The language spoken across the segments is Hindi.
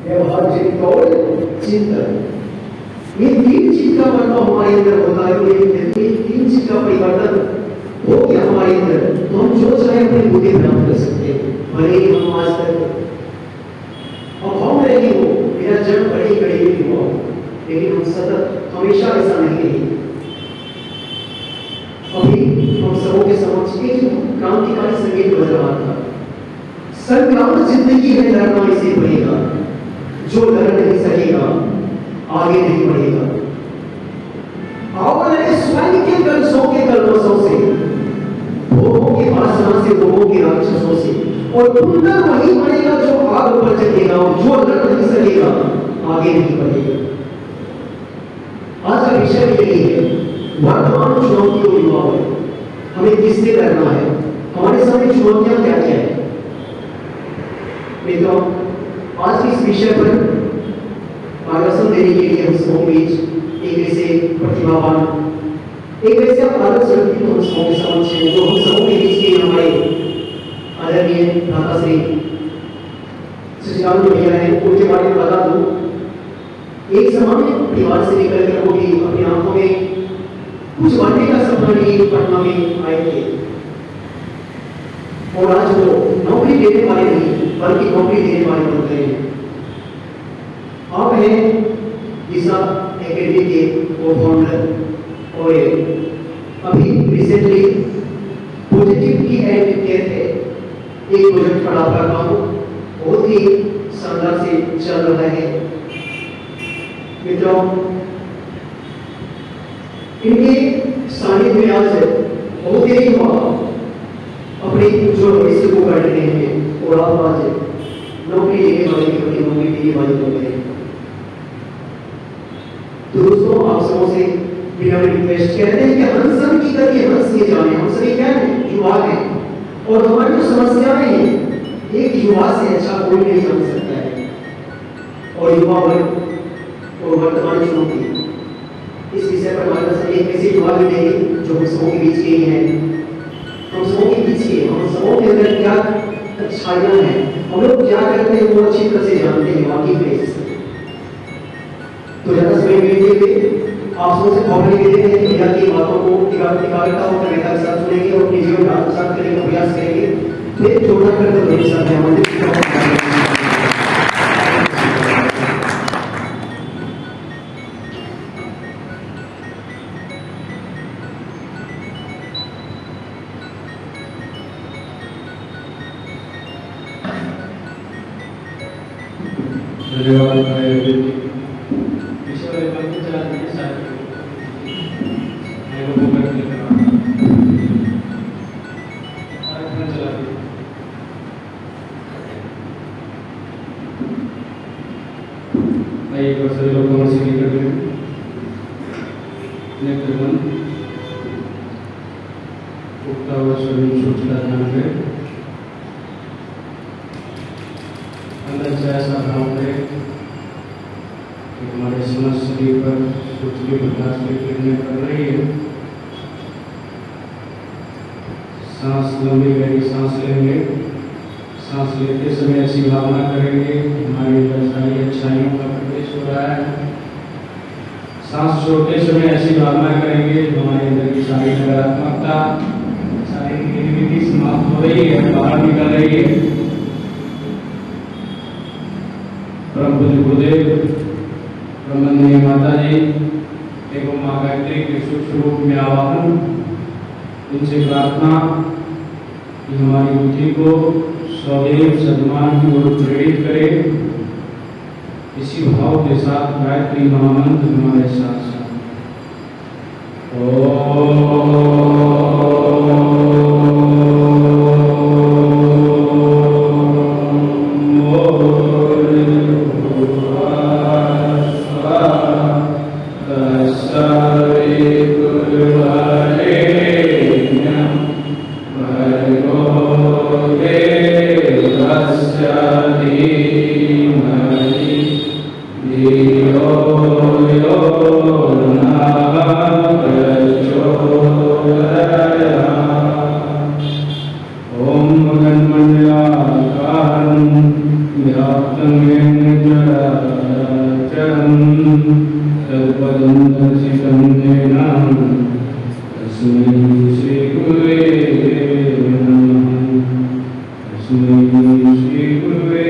व्यवहारिक और चिंतन, ये तीन चीज का मतलब हमारे अंदर होता है। यदि तीन चीज का परिवर्तन हो गया हमारे अंदर, तो हम जो चाहे अपनी बुद्धि प्राप्त कर सकते हैं। भले ही हम आज तक और हम रहे हो मेरा जन्म बड़ी कड़ी भी हुआ, लेकिन हम सतत हमेशा ऐसा नहीं रहे। अभी हम सबों के समक्ष एक क्रांतिकारी संगीत बज रहा था, संग्राम जिंदगी है लड़ना इसे बढ़ेगा, जो लड़ नहीं सकेगा आगे नहीं बढ़ेगा। और स्वयं के कलशों के कलमशों से, भोगों के वासना से, भोगों के राक्षसों से, और पुनः वही बढ़ेगा जो आग पर चलेगा, और जो लड़ नहीं सकेगा आगे नहीं बढ़ेगा। आज का विषय यही है, वर्तमान चुनौतियों युवाओं में हमें किससे लड़ना है, हमारे सामने चुनौतियां क्या क्या है। मित्रों, आज के इस विषय पर मार्गदर्शन देने के लिए हम सबों बीच एक ऐसे प्रतिभावान, एक ऐसे आदर्श व्यक्ति हम सबों के समक्ष है, जो हम सबों के बीच के हमारे आदरणीय भ्राता श्री सचिदानंद भैया हैं। उनके बारे में बता दूं, एक समय परिवार से निकल कर वो भी अपनी आंखों में कुछ बनने का सपना लिए पटना में आए थे, और आज वो नौकरी देने वाले नहीं बल्कि नौकरी देने वाले बन गए हैं। आप हैं दिशा एकेडमी के को फाउंडर, और अभी रिसेंटली पॉजिटिव की एंड केयर है एक प्रोजेक्ट पर आपका काम बहुत ही शानदार से चल रहा है। मित्रों, इनके सानिध्य में आज बहुत ही युवा अपने जो भविष्य को गढ़ रहे हैं, और आप आज नौकरी लेने वाले की अपनी नौकरी देने वाले हो गए। तो दोस्तों, आप सबों से बिना रिक्वेस्ट कहते हैं कि हंसन की करके हंस ये जाने, हम सभी क्या हैं, युवा हैं, और हमारी जो समस्याएं हैं एक युवा से अच्छा कोई नहीं जान सकता है। और युवा वर्ग और वर्तमान चुनौती, इस विषय पर हमारे पास एक ऐसे युवा भी नहीं जो हम सबों के बीच के ही हैं, हम सबों के बीच के, हम सबों के अंदर क्या अच्छाइयां हैं, हम लोग क्या करते हैं वो अच्छी तरह से जानते हैं, वाकई में। तो ज्यादा समय नहीं देते, आप सबसे फॉर्मली कहते हैं कि भैया की बातों को एकाग्रता और गंभीरता के साथ सुनेंगे और अपने जीवन में आत्मसात करने का प्रयास करेंगे। फिर जोड़ना करके मेरे साथ धन्यवाद। एक बार सभी लोग कमर से निकल गए, नेत्रबंद, उठता हुआ शरीर सोचता ध्यान करें, अंदर से ऐसा भाव करें कि हमारे समस्त शरीर पर सूर्य के प्रकाश की किरणें पड़ रही है। सांस लंबी गहरी सांस लेंगे, सांस लेते समय ऐसी भावना करेंगे हमारी अंदर सारी अच्छाइयों का प्रवेश हो रहा है। सांस छोड़ते समय ऐसी भावना करेंगे हमारे अंदर की सारी नकारात्मकता, सारी नेगेटिविटी समाप्त हो रही है, बाहर निकल रही है। परम पूज्य गुरुदेव ब्रह्मण्य माता जी एवं माँ गायत्री के सूक्ष्म रूप में आवाहन, उनसे प्रार्थना कि हमारी बुद्धि को सदैव सद्मान की ओर प्रेरित करे। इसी भाव के साथ गायत्री महामंत्र हमारे साथ साथ व्याप्तं येन जगत् तत्पदं तस्मै श्री गुरुवे नमः। तस्मै श्री गुरुवे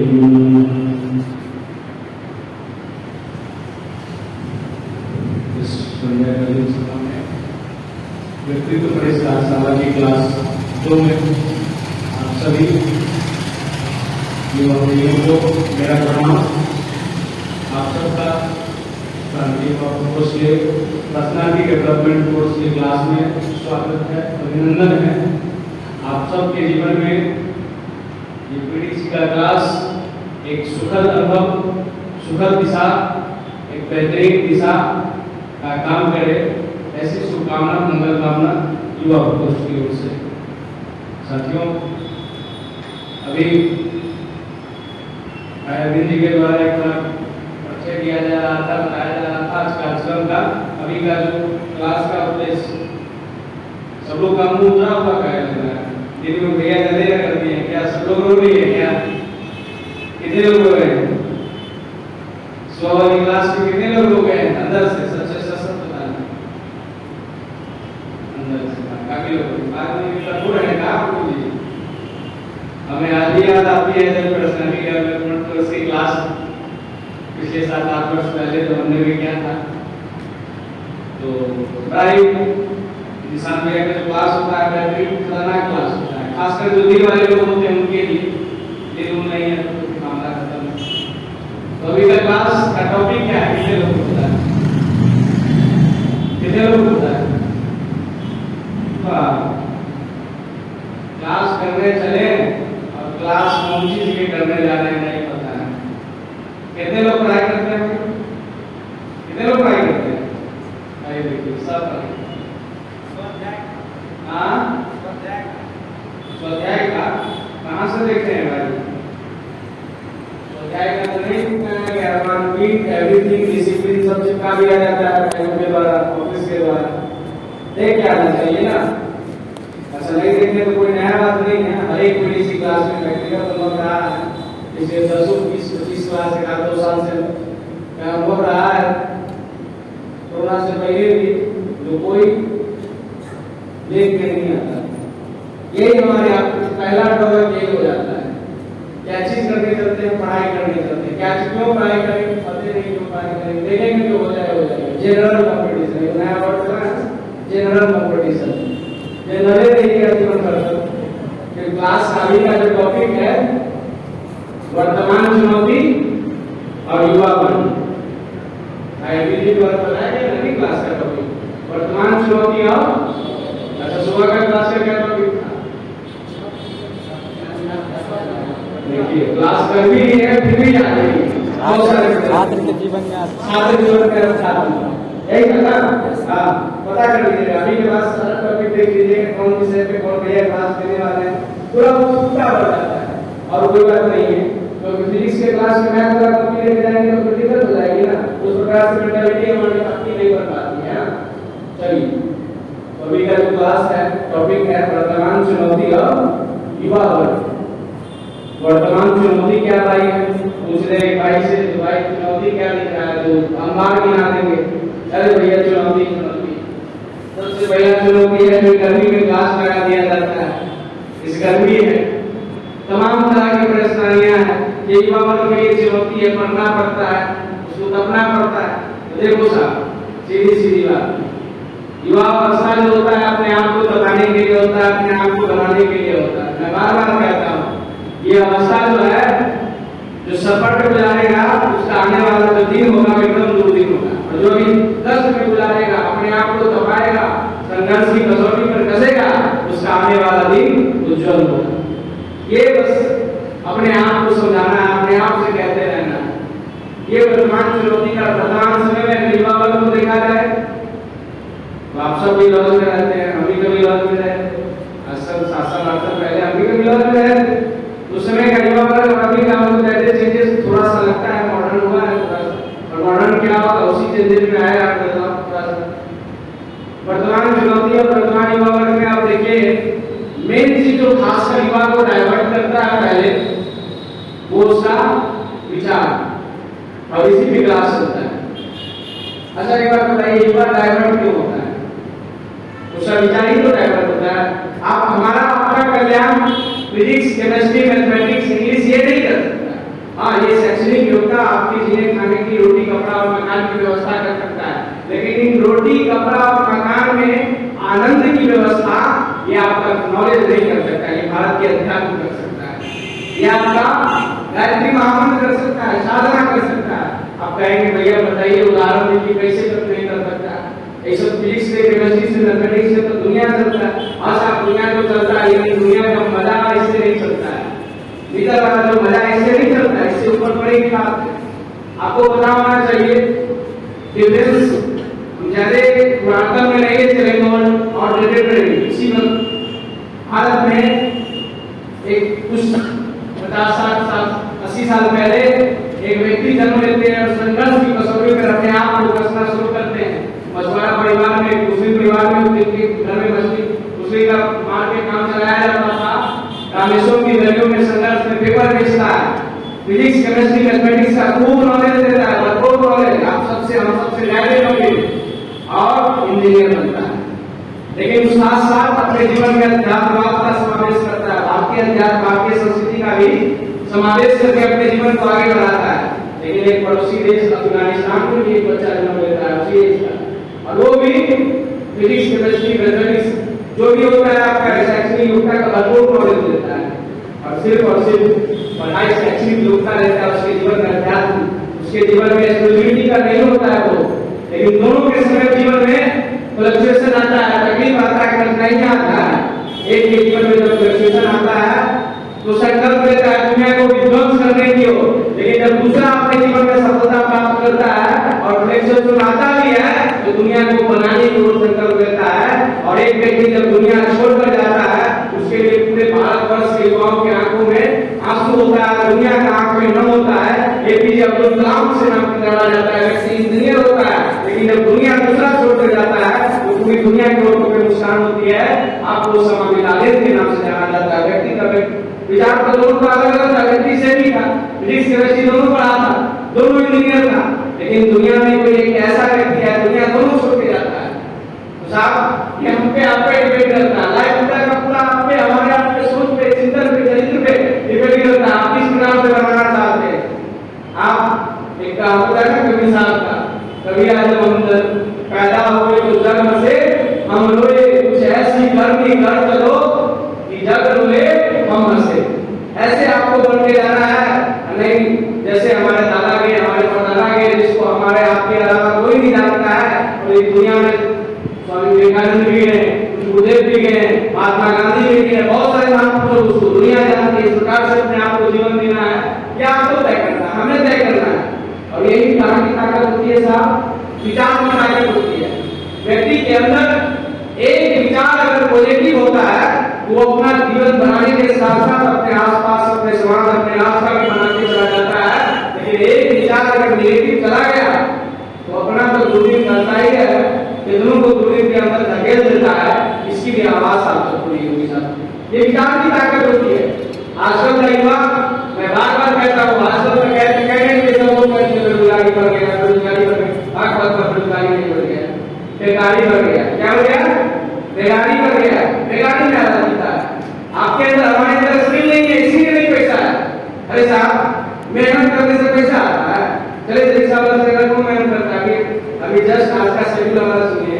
नमः। इस संध्याकालीन सभा में व्यक्तित्व परिष्कार शाला की क्लास 2 में आप सभी युवाओं को मेरा प्रणाम। आप सबका क्रांति कोर्स के पर्सनालिटी डेवलपमेंट कोर्स की क्लास में स्वागत है, अभिनंदन है। आप सबके जीवन में ये पीडीसी का क्लास एक सुखद अनुभव, सुखद दिशा, एक बेहतरीन दिशा का काम करे, ऐसी शुभकामना, मंगल कामना युवा प्रकोष्ठ की ओर से। साथियों, अभी अरविंद जी के द्वारा एक परिचय दिया जा रहा था, बताया जा रहा था आज कार्यक्रम का। अभी का जो क्लास का उद्देश्य, सब लोग का मुंह उतरा हुआ क्या लग रहा है? दिन में भैया गधेरा कर दिए क्या? सब लोग रो रही है क्या? कितने लोग रो गए? 100 वाली क्लास में कितने लोग रो गए अंदर से? सच बता दें, अंदर से काफी लोग। बाद में रो रहे हैं आप लोग जी। हमें आज भी याद आती है जब पर्सनालिटी डेवलपमेंट कोर्स की क्लास पिछले 7-8 वर्ष पहले तो हमने भी किया था। तो प्राय इंसान में जो क्लास होता है बेहतरीन खतरनाक क्लास होता है, खासकर जो दिल वाले लोग होते हैं उनके लिए। दिल नहीं है तो मामला खत्म। तो अभी का क्लास का टॉपिक क्या है? कितने लोग होता है? कितने लोग होता है? क्लास करने चले और क्लास कौन चीज के करने जा रहे हैं नहीं पता है। कितने लोग पढ़ाई करते हैं? कितने लोग पढ़ाई करते हैं? भाई देखिए सब पढ़ाई। हाँ, स्वाध्याय का कहाँ से देख रहे हैं भाई? स्वाध्याय का तो नहीं, एवरीथिंग डिसिप्लिन सब चिपका दिया जाता है के द्वारा, ऑफिस के द्वारा। देख के आना चाहिए ना। अच्छा नहीं देखने तो कोई नया बात नहीं है। हर एक पीडीसी क्लास में प्रैक्टिकल अनुभव रहा है। पिछले 10, 20, 25 क्लास से 2 साल से क्या अनुभव रहा है। कोरोना से पहले भी जो कोई देख के नहीं आता, यही हमारे पहला टॉपिक यही हो जाता है। क्या चीज करने चलते हैं? पढ़ाई करने चलते हैं। क्या चीज क्यों पढ़ाई करेंगे? पता नहीं क्यों पढ़ाई करेंगे, देखेंगे जो हो जाएगा। जनरल कंपटीशन, नया वर्ड है जनरल कंपटीशन। जनरल नहीं है जीवन कर क्लास का अभी का जो टॉपिक है वर्तमान चुनौती और युवापन। आईबीजी द्वारा बताया गया ना कि क्लास का टॉपिक वर्तमान चुनौती और अच्छा सुबह का क्लास का क्या टॉपिक था? देखिए क्लास कर भी है फिर भी याद नहीं। बहुत सारे छात्र के जीवन में रखा यही था ना। हाँ, पता कर लीजिएगा। अभी के बाद सारा टॉपिक देख लीजिएगा, कौन विषय पे कौन भैया क्लास देने वाले हैं, पूरा पूरा बढ़ जाता है। और कोई बात नहीं है तो फिजिक्स के क्लास में मैथ वाला कॉपी लेके जाएंगे तो फिर दिक्कत हो जाएगी ना। उस प्रकार से मेंटालिटी हमारी अपनी नहीं बन पाती है। चलिए, अभी का जो क्लास है टॉपिक है वर्तमान चुनौती और युवा वर्ग। वर्तमान चुनौती क्या भाई है? पूछ रहे भाई से, भाई चुनौती क्या लिखा है? तो हम बाहर गिना देंगे। अरे भैया चुनौती सबसे पहला चुनौती है जो गर्मी में क्लास लगा दिया जाता है। इस गर्मी में तमाम तरह की परेशानियां हैं। ये युवा वर्ग के लिए चुनौती है, पढ़ना पड़ता है, उसको दबना पड़ता है। तो देखो साहब, सीधी सीधी बात, युवा अवस्था जो होता है अपने आप को दबाने के लिए होता है, अपने आप को बनाने के लिए होता है। मैं बार बार कहता हूँ ये अवस्था जो है जो सफर गुजारेगा उसका आने वाला जो दिन होगा वो एकदम दुर्दिन होगा। और जो भी कष्ट में गुजारेगा, अपने आप को दबाएगा, संघर्ष की कसौटी पर कसेगा, उसका आने वाला दिन उज्जवल होगा। ये बस अपने आप को समझाना है, अपने आप से कहते रहना है। ये वर्तमान चुनौती का वर्तमान समय में युवा वर्ग को देखा जाए तो आप सब भी लॉज में रहते हैं, हम भी कभी लॉज में रहते हैं। 7-8 साल पहले हम भी कभी लॉज में रहते। उस समय का युवा वर्ग और अभी का वर्ग पहले चेंजेस थोड़ा सा लगता है, मॉडर्न हुआ है थोड़ा सा। और मॉडर्न क्या होगा उसी चेंजेस में आया आप थोड़ा सा। वर्तमान चुनौती और वर्तमान युवा वर्ग में आप देखिए मेन चीज जो खासकर युवा को डाइवर्ट करता है पहले वो उसका विचार और इसी पे क्लास होता है। अच्छा एक बात बताइए, युवा डाइवर्ट क्यों होता है? उसका विचार ही तो डाइवर्ट होता है। आप हमारा आपका कल्याण फिजिक्स, केमिस्ट्री, मैथमेटिक्स, इंग्लिश ये नहीं कर सकता। हाँ, ये शैक्षणिक योग्यता आपके जीने खाने की, रोटी कपड़ा और मकान की व्यवस्था कर सकता है, लेकिन इन रोटी कपड़ा और मकान में आनंद की व्यवस्था ये आपका नॉलेज नहीं कर सकता। ये भारत के अध्यात्म कर सकता है, ये आपका गायत्री महामंत्र कर सकता है, साधना कर सकता है। आप कहेंगे भैया बताइए उदाहरण दीजिए कैसे कर नहीं कर सकता? ये सब फिजिक्स से, केमिस्ट्री से, मैथमेटिक्स से तो दुनिया चलता है। अच्छा दुनिया तो चलता है, लेकिन दुनिया का मजा इससे नहीं चलता है। भीतर वाला जो मजा इससे नहीं चलता है, इससे ऊपर पड़ेगी बात। आपको पता होना चाहिए डिफरेंस ज्यादा पुरातन में नहीं चलेंगे और डेटेड इसी में भारत में एक कुछ 50, 60 साल, 80 साल पहले एक व्यक्ति जन्म लेते हैं और संघर्ष की कसौटी पर अपने आप को कसना शुरू करते हैं। मछुआरा परिवार में, मुस्लिम परिवार में, उनके घर में मछली का मार के काम चलाया जाता था। रामेश्वर की नदियों में संघर्ष में पेपर बेचता है, फिजिक्स, केमिस्ट्री, मैथमेटिक्स का खूब नॉलेज देता है, भरपूर नॉलेज। हम सबसे ज्यादा नॉलेज और इंजीनियर बनता है, लेकिन साथ साथ अपने जीवन में अध्यात्मवाद का समावेश करता है, भारतीय अध्यात्म, भारतीय संस्कृति का भी समावेश करके अपने जीवन को आगे बढ़ाता है। लेकिन एक पड़ोसी देश अफगानिस्तान में भी एक बच्चा जन्म लेता है उसी देश का, और वो भी फिजिक्स, केमिस्ट्री, मैथमेटिक्स जो भी होता है आपका शैक्षणिक योग्यता का भरपूर नॉलेज देता है, और सिर्फ पढ़ाई शैक्षणिक योग्यता रहता है, उसके जीवन में अध्यात्म, उसके जीवन में स्पिरिचुअलिटी का नहीं होता है वो। लेकिन दोनों के समय जीवन में फ्लक्चुएशन आता है, तकलीफ आता है, कठिनाई आता है। एक के जीवन में जब फ्लक्चुएशन आता है तो संकल्प लेता है दुनिया को विध्वंस करने की ओर, लेकिन जब दूसरा अपने जीवन में सफलता प्राप्त करता है और फ्लक्चुएशन आता भी है तो दुनिया को बनाने की ओर संकल्प लेता है। और एक व्यक्ति जब दुनिया छोड़कर जाता है उसके लिए पूरे भारतवर्ष के युवाओं की आंखों में आंसू होता है, दुनिया का आंख में नम होता है। एपीजे अब्दुल कलाम से नाम जाना जाता है, वैसे इंजीनियर होता है, लेकिन जब दुनिया दूसरा छोड़कर जाता है तो पूरी दुनिया की ओर में नुकसान होती है। आपको समामी लालित के नाम से जाना जाता है। व्यक्ति का विचार तो दोनों का अलग अलग था, व्यक्ति से भी था, फिजिक्स केमिस्ट्री दोनों पढ़ा था, दोनों इंजीनियर था, लेकिन दुनिया में कोई एक ऐसा व्यक्ति है दुनिया दोनों छोड़ के जाता है। तो साहब ये हम पे आप पे डिपेंड करता है, लाइफ का पूरा आप पे, हमारे आपके सोच पे, चिंतन पे, चरित्र पे डिपेंड करता है। आप किस प्रकार से बनाना चाहते हैं। आप एक कहावत है ना कवि साहब का, कभी आज हम पैदा हुए तो जन्म से हम लोग कुछ ऐसी करनी कर चलो कि जग रोए हम हंसे। ऐसे आपको बन के जाना है, नहीं जैसे हमारे दादा के, हमारे परदादा के, जिसको हमारे आपके अलावा कोई नहीं जानता है। और इस दुनिया में स्वामी विवेकानंद भी गए, गुरुदेव भी गए, महात्मा गांधी भी गए, बहुत सारे महापुरुष, उसको दुनिया जानती है। इस प्रकार से अपने आपको जीवन देना है, क्या आपको तय करना है, हमें तय करना है। और यही कहानी की ताकत होती है साहब, विचार में ताकत होती है। व्यक्ति के अंदर एक विचार अगर पॉजिटिव होता है वो अपना जीवन बनाने के साथ साथ अपने आसपास, अपने समाज, अपने राष्ट्र का भी बनाते चला जाता है। लेकिन एक विचार अगर नेगेटिव चला गया तो अपना तो दूरी करता ही है, कितनों को दूरी के अंदर धकेल देता है। इसकी भी आवाज आप तक पूरी होगी साहब, ये विचार की ताकत होती है। आजकल का युवा, मैं बार बार कहता हूँ, आजकल का कहने के सब लोग बेरोजगारी बढ़ गया, बेरोजगारी बढ़ गया, बेरोजगारी नहीं बढ़ गया, बेकारी बढ़ गया। क्या हो गया? बेकारी बढ़ गया। बेकारी में आता जीता है। आपके अंदर, हमारे अंदर स्किल नहीं है, इसीलिए नहीं पैसा है। अरे साहब मेहनत करने से पैसा आता है। चले रिक्शा वाला से अगर कौन मेहनत करता है? अभी जस्ट आज का शेड्यूल हमारा सुनिए।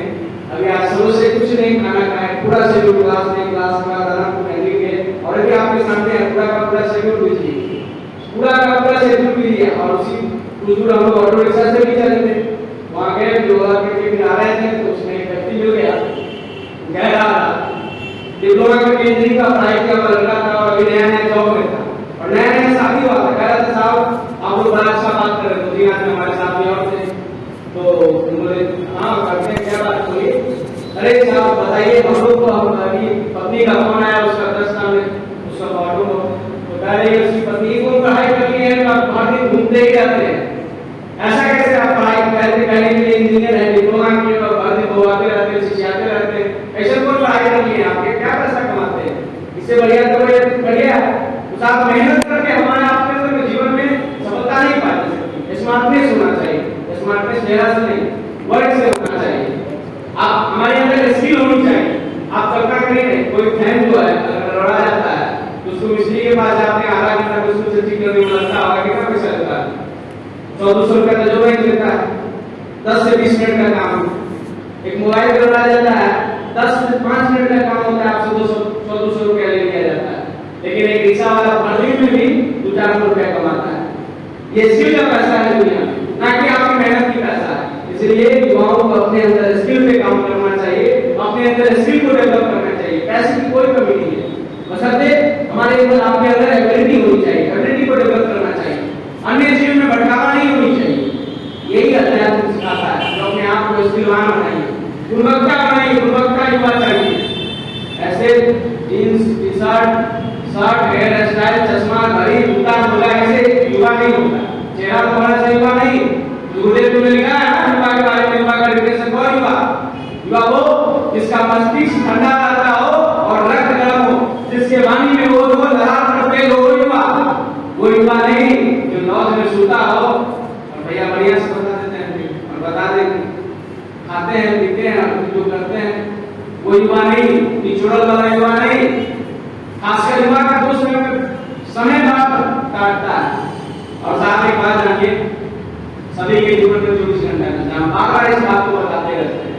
अभी आज सुबह से कुछ नहीं खाना खाए, पूरा शेड्यूल क्लास नहीं, क्लास का दाना लेंगे, और अभी आपके सामने पूरा का पूरा शेड्यूल लीजिए, पूरा का पूरा शेड्यूल लीजिए। और उसी कुछ दूर हम लोग ऑटो रिक्शा से भी चले थे, वहाँ गए, जो आ रहे थे तो उसमें एक व्यक्ति मिल गया, कह रहा डिप्लोमा करके इंजीनियरिंग का पढ़ाई किया हुआ लड़का था और अभी नया नया जॉब में था और नया नया शादी हुआ था। कह रहा था साहब आप लोग बड़ा अच्छा बात कर रहे थे, 2 आदमी हमारे साथ में और थे, तो बोले हाँ करते हैं, क्या बात हुई? अरे साहब बताइए, हम लोग तो हमारी पत्नी का फोन आया, उसका 10 साल में उसका ऑटो, तो कह रही है उसकी पत्नी को पढ़ाई करनी है, हर दिन घूमते ही रहते हैं। ऐसा कैसे आप पढ़ाई करते कहने के लिए इंजीनियर है, डिप्लोमा किए और हर दिन घुमाते रहते हैं, सिखाते रहते हैं, ऐसे कोई पढ़ाई करनी है, आपके क्या पैसा कमाते हैं? इससे बढ़िया तो बढ़िया तो आप मेहनत करके हमारे आपके जीवन में सफलता नहीं पा सकती। स्मार्टनेस होना चाहिए, स्मार्टनेस चेहरा से नहीं, वर्क से होना चाहिए। आप हमारे अंदर स्किल होनी चाहिए। आप कल्पना करिए कोई फैन जो है अगर लड़ा जाता है तो उसको मिस्त्री के पास जाते हैं, आधा घंटा तो उसको ठीक करने में लगता है, कितना पैसा लगता है? 1400 रुपया तो जो नहीं लेता है, 10 से 20 मिनट का काम। एक मोबाइल पे लड़ा जाता है 10 से 5 मिनट का काम होता है, आपसे 200-200 रुपया ले लिया जाता है। लेकिन एक रिक्शा वाला भर दिन में भी 200-400 रुपया कमाता है। ये स्किल का पैसा है दुनिया में, ना कि आपकी मेहनत की पैसा है। इसलिए युवाओं को अपने अंदर स्किल पे काम करना चाहिए, अपने अंदर स्किल को डेवलप करना चाहिए। पैसे की कोई कमी नहीं है, बशर्ते हमारे अंदर आपके अंदर एबिलिटी होनी चाहिए, एबिलिटी को डेवलप करना चाहिए। अन्य चीजों में भटकावा नहीं होनी चाहिए। यही अध्यात्म सिखाता है, जो अपने आप को स्किलवान बनाइए, गुणवत्ता बनाइए, गुणवत्ता युवा चाहिए। ऐसे jeans, T shirt, hairstyle, चश्मा, घड़ी, जूता, मोजा ऐसे युवा नहीं होता। चेहरा तो हमारा से युवा नहीं। गुरुदेव तुमने लिखा है ना युवा के बारे में, युवा का डिफिनेशन कौन युवा? युवा वो जिसका मस्तिष्क ठंडा रहता हो और रक्त गर्म हो, जिसके वाणी में वो लहर प्रत्येक हो, युवा। वो युवा नहीं जो लॉज में सोता हो और भैया बढ़िया से बता देते हैं और बता देंगे, खाते हैं, पीते हैं, जो करते हैं, वो युवा नहीं, निचोड़ल वाला युवा नहीं। खासकर युवा का तो समय काटता है। और साथ एक बात जानिए, सभी के जीवन में 24 घंटा है, हम बार बार इस बात को बताते रहते हैं।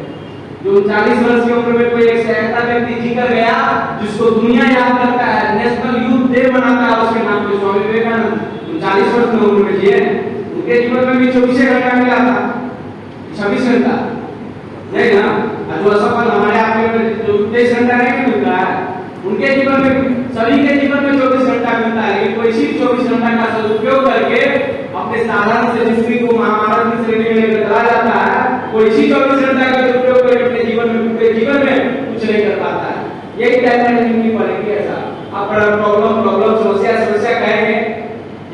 जो 40 वर्ष की उम्र में कोई एक ऐसा व्यक्ति जी कर गया जिसको दुनिया याद करता है, नेशनल यूथ डे मनाता है उसके नाम पे, स्वामी विवेकानंद 40 वर्ष की उम्र में जिए। उनके जीवन में भी 24 घंटा मिला था, 26 घंटा नहीं ना। जो असफल हमारे आपके में जो 23 घंटा नहीं मिलता है, उनके जीवन में, सभी के जीवन में 24 घंटा मिलता है। लेकिन कोई इसी 24 घंटा का सदुपयोग करके अपने साधारण से जिंदगी को महाभारत की श्रेणी में लेकर चला जाता है, कोई इसी 24 घंटा का उपयोग करके अपने जीवन में कुछ नहीं कर पाता है। यही टैलेंट नहीं पड़ेगी ऐसा। आप प्रॉब्लम समस्या कहेंगे,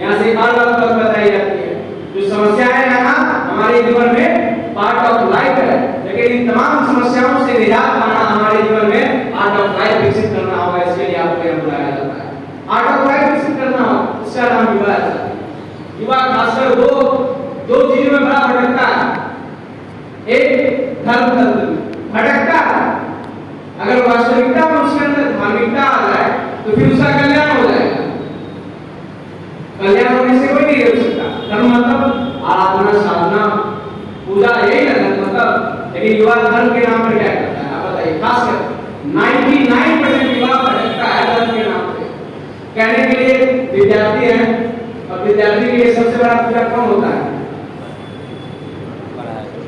यहाँ से बार बार बताई जाती है। जो समस्याएं है ना हमारे जीवन में पार्ट ऑफ लाइफ है, लेकिन इन तमाम समस्याओं से निजात पाना हमारे जीवन में आर्ट ऑफ लाइफ विकसित करना होगा। इसके लिए आपको यह बुलाया जाता है, आर्ट ऑफ लाइफ विकसित करना होगा। इसका नाम युवा है। युवा खासकर दो चीजों में बड़ा भटकता है। एक धर्म भटकता है। अगर वास्तविकता में उसके अंदर धार्मिकता आ जाए तो फिर उसका कल्याण हो जाएगा। कल्याण होने से कोई नहीं रोक सकता। धर्म मतलब आराधना, साधना, पूजा, यही है मतलब। लेकिन युवा धर्म के नाम पर क्या करता है आप बताइए? खासकर 99% युवा भटकता है धर्म के नाम पे। कहने के लिए विद्यार्थी हैं, और विद्यार्थी के लिए सबसे बड़ा पूजा कौन होता है?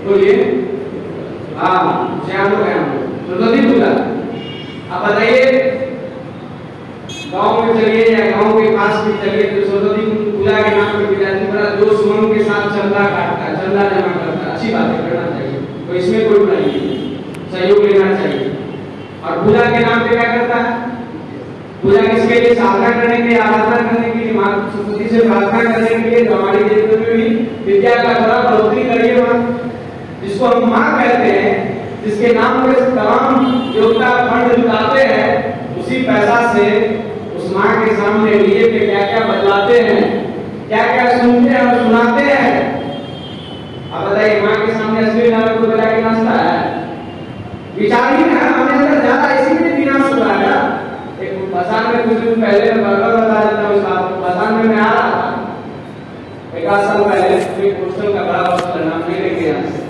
बोलिए। हाँ, श्याम हो गया सरस्वती पूजा। अब बताइए, गांव में चलिए या गांव के पास भी चलिए तो सरस्वती पूजा के नाम पर विद्यार्थी बड़ा जोश उमंग के साथ चंदा काटता है, चंदा जमा करता है। अच्छी बात है, करना चाहिए, तो इसमें कोई बुराई नहीं, सहयोग लेना चाहिए। और पूजा के नाम पे क्या करता है? पूजा किसके लिए? साधना करने के लिए, आराधना करने के लिए, मां सरस्वती से प्रार्थना करने के लिए। जो हमारी जीवन में भी विद्या का बड़ा बढ़ोतरी करिए मां, जिसको हम मां कहते हैं, जिसके नाम पे तमाम योगता फंड जुटाते हैं, उसी पैसा से उस मां के सामने डीजे पे क्या क्या बजवाते हैं, क्या क्या सुनते हैं और सुनाते हैं। अब बताइए, मां के सामने असली नाम को बजा के नाचता है? विचार ही ना हमारे अंदर ज्यादा इसीलिए विनाश हुआ है ना। एक बसान में कुछ दिन पहले मैं बता देता हूँ इस बात को। बसान में मैं आ रहा था 1 साल पहले, एक हॉस्टल का बड़ा हॉस्टल, नाम नहीं लेंगे यहाँ से,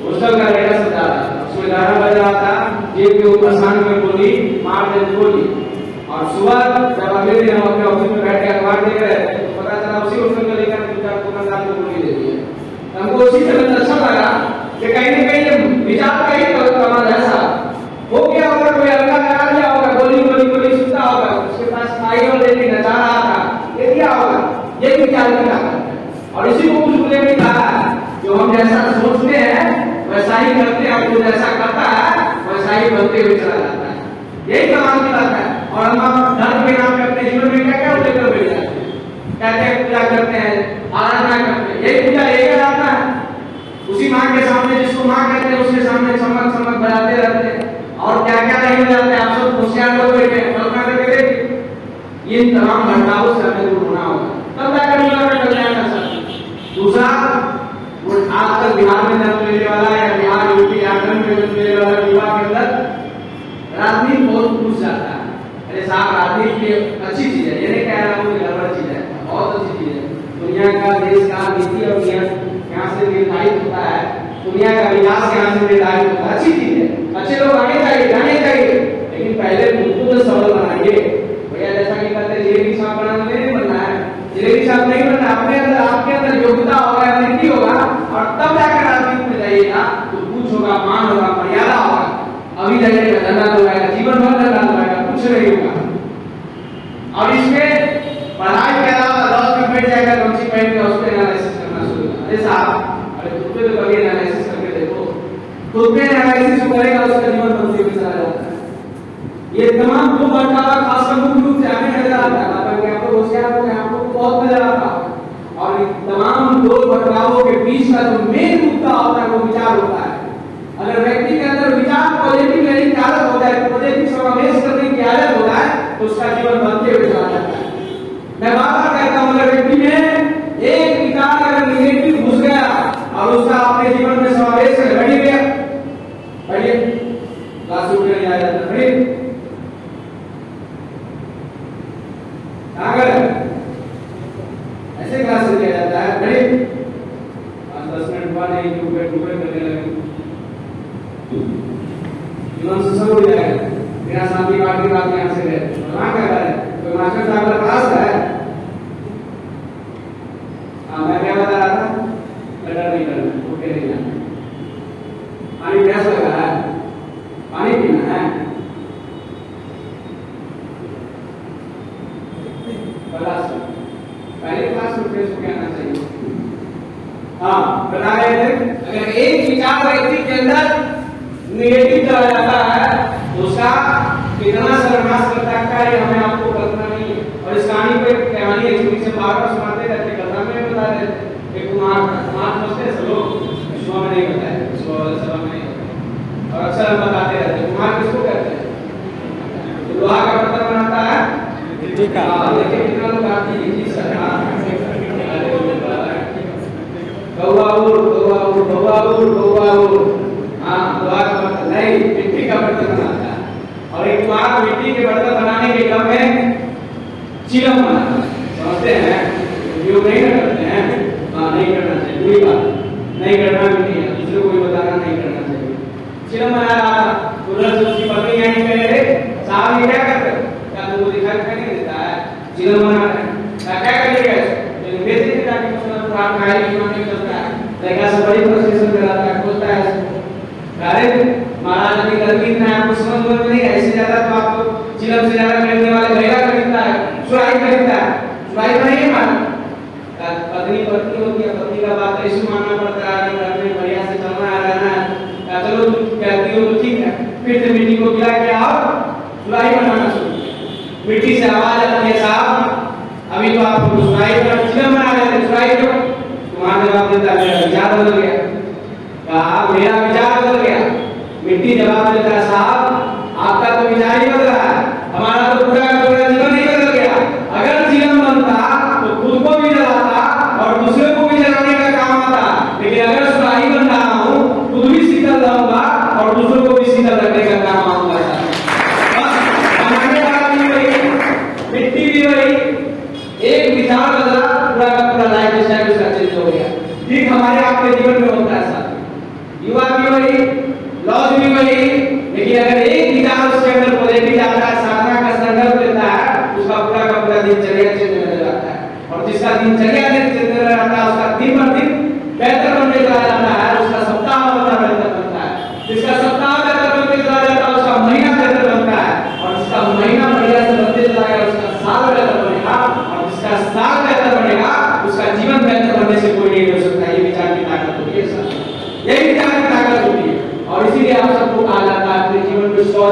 हॉस्टल का रेडा से जा रहा था, उसमें गाना बज रहा था, जेब के ऊपर बसान में बोली, मार दे बोली। और सुबह जब अगले दिन हम अपने ऑफिस में बैठ के अखबार देख रहे थे तो पता चला उसी हॉस्टल को लेकर दुकानदार को बोली दे दी है। हमको उसी समय अच्छा लगा कि कहीं न कहीं विचार का ही कमाल ऐसा हो गया होगा, कोई अलगा लगा दिया होगा, गोली सुनता होगा, उसके पास खाई और लेके नचा रहा था, ये क्या होगा? ये विचार की ताकत है। और इसी को कुछ बोले में कहा, जो हम जैसा सोचते हैं वैसा ही करते हैं, और जो जैसा करता है वैसा ही बनते हुए चला जाता है। यही कमाल की बात है। और हम धर्म के नाम पे अपने जीवन में क्या क्या लेकर बैठ जाते हैं, कहते हैं पूजा करते हैं, आराधना करते हैं। यही पूजा यही आराधना है। उसी माँ के सामने, जिसको माँ कहते हैं, उसके सामने चमक चमक बजाते रहते हैं और क्या क्या नहीं हो जाते हैं। आप सब होशियार लोग बैठे हैं, कल्पना करके देखिए। इन तमाम घटनाओं से हमें दूर होना होगा, तब जाकर युवा का कल्याण कर सकते हैं। दूसरा, वो आजकल बिहार में जन्म लेने वाला या बिहार यूपी झारखंड में जन्म लेने वाला युवा के अंदर राजनीति बहुत घुस जाता है। अरे साहब, राजनीति अच्छी चीज है, ये नहीं कह रहा हूँ कि गड़बड़ चीज है, बहुत अच्छी चीज है। दुनिया का, देश का नीति और यहाँ से निर्धारित होता है, दुनिया का विकास यहाँ से निर्धारित होता है, अच्छी चीज है। अच्छे लोग आने चाहिए, जाने चाहिए, लेकिन पहले खुद को सबल बनाइए भैया। जैसा कि कहते हैं जिलेबी साहब बनाना नहीं बनना है, जिलेबी साहब नहीं बनना, अपने अंदर, आपके अंदर योग्यता होगा, एबिलिटी होगा, और तब जाकर राजनीति में जाइएगा तो कुछ होगा, मान होगा, मर्यादा होगा। अभी जाइएगा धंधा लगाएगा, जीवन भर धंधा लगाएगा, कुछ नहीं होगा। और इसमें पढ़ाई के अलावा 10 मिनट बैठ जाएगा गमछी पहन के उस पर एनालिसिस करना शुरू करना। अरे साहब, अरे खुद पे तो कभी एनालिसिस करके देखो, खुद पे एनालिसिस करेगा उसका जीवन बंसी में चला जाता है। ये तमाम दो बंटावा खासकर मुख्य रूप से हमें नजर आता है, आप लोग होशियार हो गए, आप लोग को बहुत नजर आता है। और तमाम दो बंटावों के बीच का जो मेन मुद्दा होता है वो विचार होता है। अगर व्यक्ति के अंदर विचार पॉजिटिव लेने की आदत हो जाए, पॉजिटिव समावेश करने की आदत हो जाए, तो उसका जीवन बनते हुए चला जाता है। मैं बार-बार कहता हूं, अगर व्यक्ति में एक विचार अगर निगेटिव घुस गया और उसका अपने जीवन में समावेश कर बैठिए, बैठिए, क्लास में नहीं आ जाता, बैठिए, अगर ऐसे क्लास से किया जाता है, बैठिए, 5-10 मिनट बाद नहीं डूबे करने लगे, जीवन से सब हो जाएगा। बिना शांति पाठ की बात यहाँ से है, भगवान कह रहा है, कोई मास्टर साहब का क्लास है। मैं क्या बता रहा था, लटर नहीं करना, उठे नहीं जाना, पानी प्यास लगा है, पानी पीना है, पहले क्लास में फ्रेश होकर आना चाहिए। हाँ, बता रहे थे, अगर एक विचार व्यक्ति के अंदर निगेटिव चला जाता है तो उसका कितना सर्वनाश करता है हमें आपको कल्पना नहीं है। और इस कहानी को एक कहानी है छोटी से बार-बार सुनाते रहते, कथा में बता रहे थे। एक कुमार समझते हैं सब लोग, विश्व में नहीं बताया, विश्व सभा में नहीं बताया, और अक्सर हम बताते रहते हैं। कुमार किसको कहते हैं? तो लोहा का बर्तन बनाता है, ठीक है, देखिए कितना लोग आती है चीज का, हाँ, लोहा का बर्तन नहीं, मिट्टी का बर्तन बनाता है। और एक बार मिट्टी के बर्तन बनाने के क्रम में चिलम बनाता है, समझते हैं, उपयोग नहीं करते हैं, हाँ, नहीं करना चाहिए, पूरी बात नहीं करना भी नहीं है, दूसरे को भी बताना नहीं करना चाहिए। चिलम बना रहा था, उधर से उसकी पत्नी आई, कह रहे साहब ये क्या करते हो, क्या तुमको दिखाई नहीं देता है, चिलम बना रहे हैं, क्या करिएगा इसको, बेचने के जाके पुराना खाई नहीं करता है, लड़का से बड़ी प्रोसेसन कराता है, खोलता है इसको। अरे महाराज अभी गर्मी में आपको समझ में नहीं, ऐसे ज्यादा तो आपको चिलम से ज्यादा खरीदने वाले घरेगा खरीदता है, सुराही खरीदता है, सुराही पर नहीं माना। पत्नी होती है, पत्नी का बात ऐसे मानना पड़ता है, घर में बढ़िया से चलना है, रहना है, चलो कहती हो तो ठीक है। फिर से मिट्टी को गिरा के आओ, सुराही बनाना शुरू, मिट्टी से आवाज आती है, साहब अभी तो आप सुराही पर चिलम बना रहे थे, सुराही क्यों? तुम्हारा जवाब देता है, मेरा विचार बदल गया। कहा मेरा विचार बदल गया। मिट्टी जवाब देता है, साहब आपका तो विचार ही बदला है, हमारा तो पूरा जीवन ही बदल गया। अगर चिलम बनता तो खुद को भी जलाता और दूसरे को भी जलाने का काम आता, लेकिन अगर सुराही बन रहा हूँ, खुद भी शीतल रहूंगा और दूसरों को भी शीतल रखने का काम आऊंगा। मिट्टी भी वही, एक विचार बदला, पूरा का पूरा लाइफ स्टाइल उसका चेंज हो गया। ठीक हमारे आपके जीवन में होता है साथ, युवा भी वही, लॉज भी वही, लेकिन अगर एक विचार उसके अंदर पॉजिटिव आता है, साधना का संकल्प लेता है, उसका पूरा का पूरा दिनचर्या चेंज होने लगता है। और जिसका दिनचर्या चेंज होने लगता है, उसका दिन पर दिन बेहतर बनने चला जाता है, उसका सप्ताह बेहतर बनता है, जिसका सप्ताह बेहतर बनते चला जाता है, उसका महीना बेहतर बनता है, और जिसका महीना बढ़िया से बनते चला गया, उसका साल बेहतर बनेगा, और जिसका साल बेहतर बनेगा, उसका जीवन बेहतर बनने से कोई नहीं हो सकता। ये विचार की ताकत होती है सर, यही विचार की ताकत होती है। और इसीलिए आप सबको कहा जाता है अपने जीवन में 100